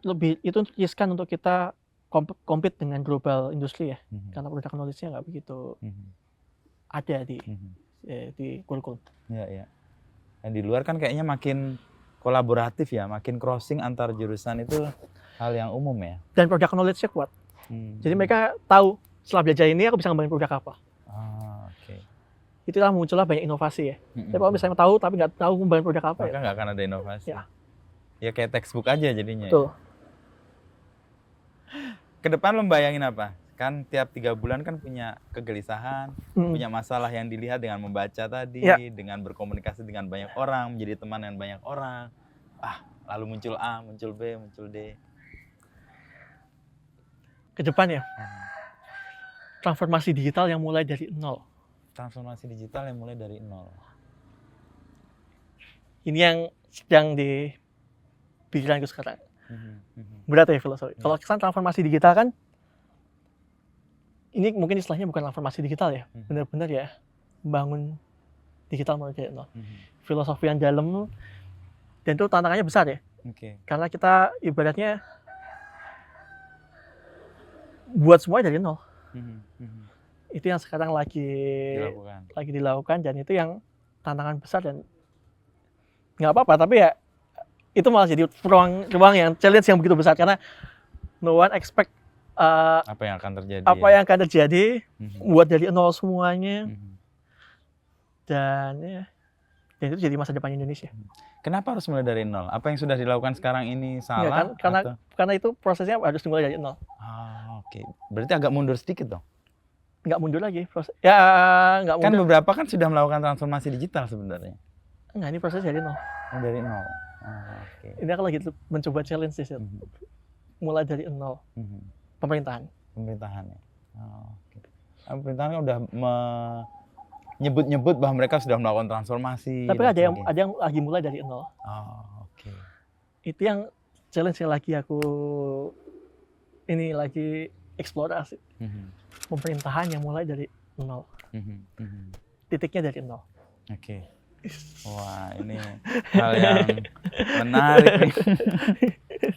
lebih riskan untuk kita compete dengan global industri ya. Karena product knowledge-nya nggak begitu ada di kurikulum. Iya. Dan di luar kan kayaknya makin kolaboratif ya, makin crossing antar jurusan itu hal yang umum ya. Dan product knowledge-nya kuat. Jadi mereka tahu setelah belajar ini aku bisa ngembangin produk apa. Itulah muncullah banyak inovasi ya. Tapi kalau misalnya tahu tapi nggak tahu ngembangin produk apa, maka nggak akan ada inovasi. Ya kayak textbook aja jadinya. Betul. Ke depan lo bayangin apa? Kan tiap 3 bulan kan punya kegelisahan, punya masalah yang dilihat dengan membaca tadi, dengan berkomunikasi dengan banyak orang, menjadi teman dengan banyak orang. Lalu muncul A, muncul B, muncul D. Ke depan ya. Transformasi digital yang mulai dari nol. Transformasi digital yang mulai dari nol. Ini yang sedang di pikiranku sekarang. Berat ya filosofi. Kalau kesan transformasi digital kan, ini mungkin istilahnya bukan transformasi digital ya, benar-benar ya membangun digital mulai dari nol. Filosofi yang dalam, dan itu tantangannya besar ya. Karena kita ibaratnya buat semua dari nol. Itu yang sekarang lagi dilakukan, dan itu yang tantangan besar, dan nggak apa-apa, tapi ya itu malah jadi ruang yang challenge yang begitu besar, karena no one expect apa yang akan terjadi buat dari nol semuanya. Dan itu jadi masa depan Indonesia. Kenapa harus mulai dari nol? Apa yang sudah dilakukan sekarang ini salah? Karena itu prosesnya harus dimulai dari nol. Berarti agak mundur sedikit dong? Nggak mundur lagi. Nggak mundur. Kan beberapa kan sudah melakukan transformasi digital sebenarnya. Enggak, ini prosesnya dari nol. Dari nol. Ini aku lagi mencoba challenge sih. Mulai dari nol. Pemerintahan ya. Pemerintahan kan udah menyebut-nyebut bahwa mereka sudah melakukan transformasi. Tapi ada yang lagi mulai dari nol. Itu yang challenge yang lagi aku lagi eksplorasi. Pemerintahan yang mulai dari nol. Titiknya dari nol. Oke. Wah, ini hal yang menarik nih.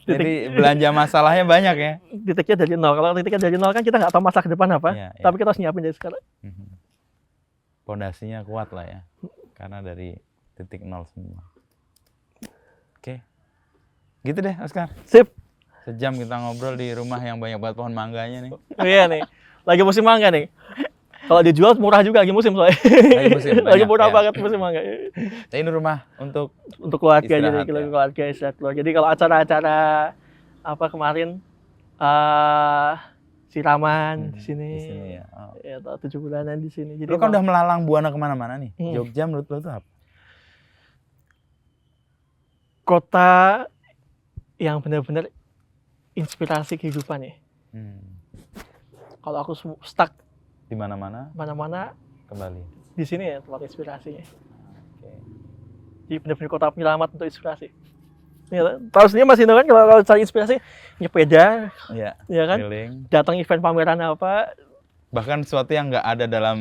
Jadi belanja masalahnya banyak ya? Titiknya dari nol. Kalau titiknya dari nol kan kita nggak tahu masa ke depan apa, Iya, iya. tapi kita harus nyiapin dari sekarang. Pondasinya kuat lah ya, karena dari titik nol semua. Oke, gitu deh Oscar. Sip. Sejam kita ngobrol di rumah yang banyak banget pohon mangganya nih. Iya nih, lagi musim mangga nih. Kalau dijual murah juga, lagi musim soalnya. Lagi musim, Lagi banyak, murah ya. banget musim mangga. Nah, ini rumah untuk Keluarga, istirahat, jadi ya. keluarga istirahat keluarga. Jadi kalau acara-acara apa kemarin siraman di sini. Di sini ya. Oh. Ya, 7 bulanan di sini. Jadi Lu kan udah melalang buana kemana-mana nih. Jogja menurut lu tuh apa? Kota yang benar-benar inspirasi kehidupan ya. Kalau aku stuck Di mana-mana mana-mana kembali. di sini ya tempat inspirasinya. Oke. Jadi benar-benar kota penyelamat untuk inspirasi. Ya, tahu sendiri Mas Indo kan kalau cari inspirasi nyepeda, Iya. ya kan? Keliling. Datang event pameran apa, Bahkan sesuatu yang nggak ada dalam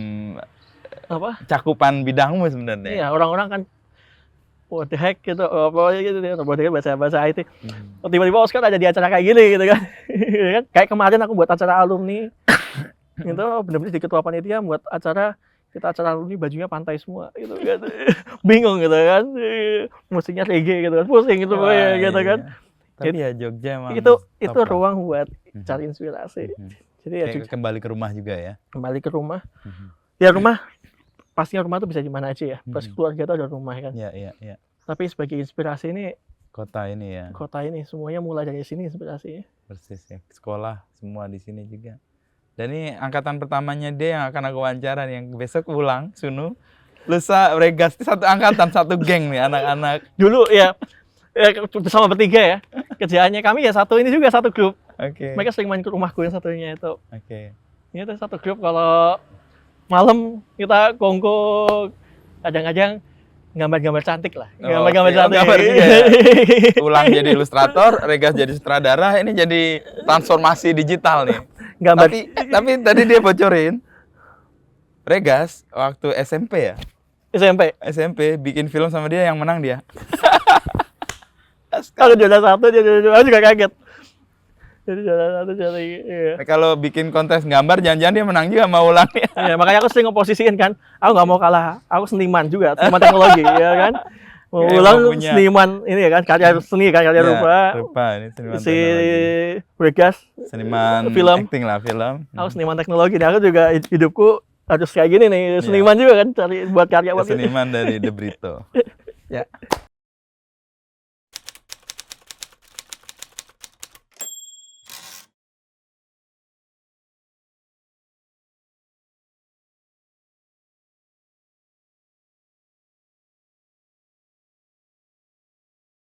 apa? cakupan bidangmu sebenarnya. Iya, orang-orang kan what the heck gitu, apa gitu, what the heck bahasa IT. Tiba-tiba Oscar ada di acara kayak gini gitu kan. Ya kan? Kayak kemarin aku buat acara alumni. Itu benar-benar di ketua panitia buat acara alumni bajunya pantai semua gitu kan. Bingung gitu kan. Musiknya reggae gitu kan. Pusing gitu Wah, gitu kan. Iya. Tapi ya Jogja emang Itu top lah. ruang buat cari inspirasi. Jadi ya Kayak kembali ke rumah juga ya. kembali ke rumah. Ya rumah pastinya rumah tuh bisa di mana aja ya. Pas keluarga tuh ada rumah kan. Iya. Tapi sebagai inspirasi ini Kota ini ya. kota ini semuanya mulai dari sini inspirasinya. Persis ya. Sekolah semua di sini juga. Dan ini angkatan pertamanya dia yang akan aku wawancara nih, yang besok pulang, Sunu. Lusa, Regas, satu angkatan, satu geng nih anak-anak. Dulu ya bersama bertiga ya. Kerjaannya kami ya ini juga satu grup. Oke. Mereka sering main ke rumahku yang satunya itu. Oke. Ini tuh satu grup kalau malam kita kongko kadang-kadang gambar-gambar cantik lah. Gambar-gambar cantik. Gambar juga ya. Pulang jadi ilustrator, Regas jadi sutradara, ini jadi transformasi digital nih. Gambar. Tapi tadi dia bocorin, Regas waktu SMP ya? SMP bikin film sama dia yang menang dia. Kalau juara satu, dia juga kaget. Jadi juara satu, iya. Kalau bikin kontes gambar, jangan-jangan dia menang juga mau ulangnya. Ya, makanya aku sering ngeposisiin kan, aku nggak mau kalah, aku seniman juga, seniman teknologi, ya kan. Mau ulang seniman ini ya kan, karya seni, karya rupa. Ini seniman si teknologi. Regas, Seniman film. acting lah, film. Aku seniman teknologi, aku juga hidupku harus kayak gini nih, seniman juga kan, cari buat karya. Seniman dari The Brito. Ya.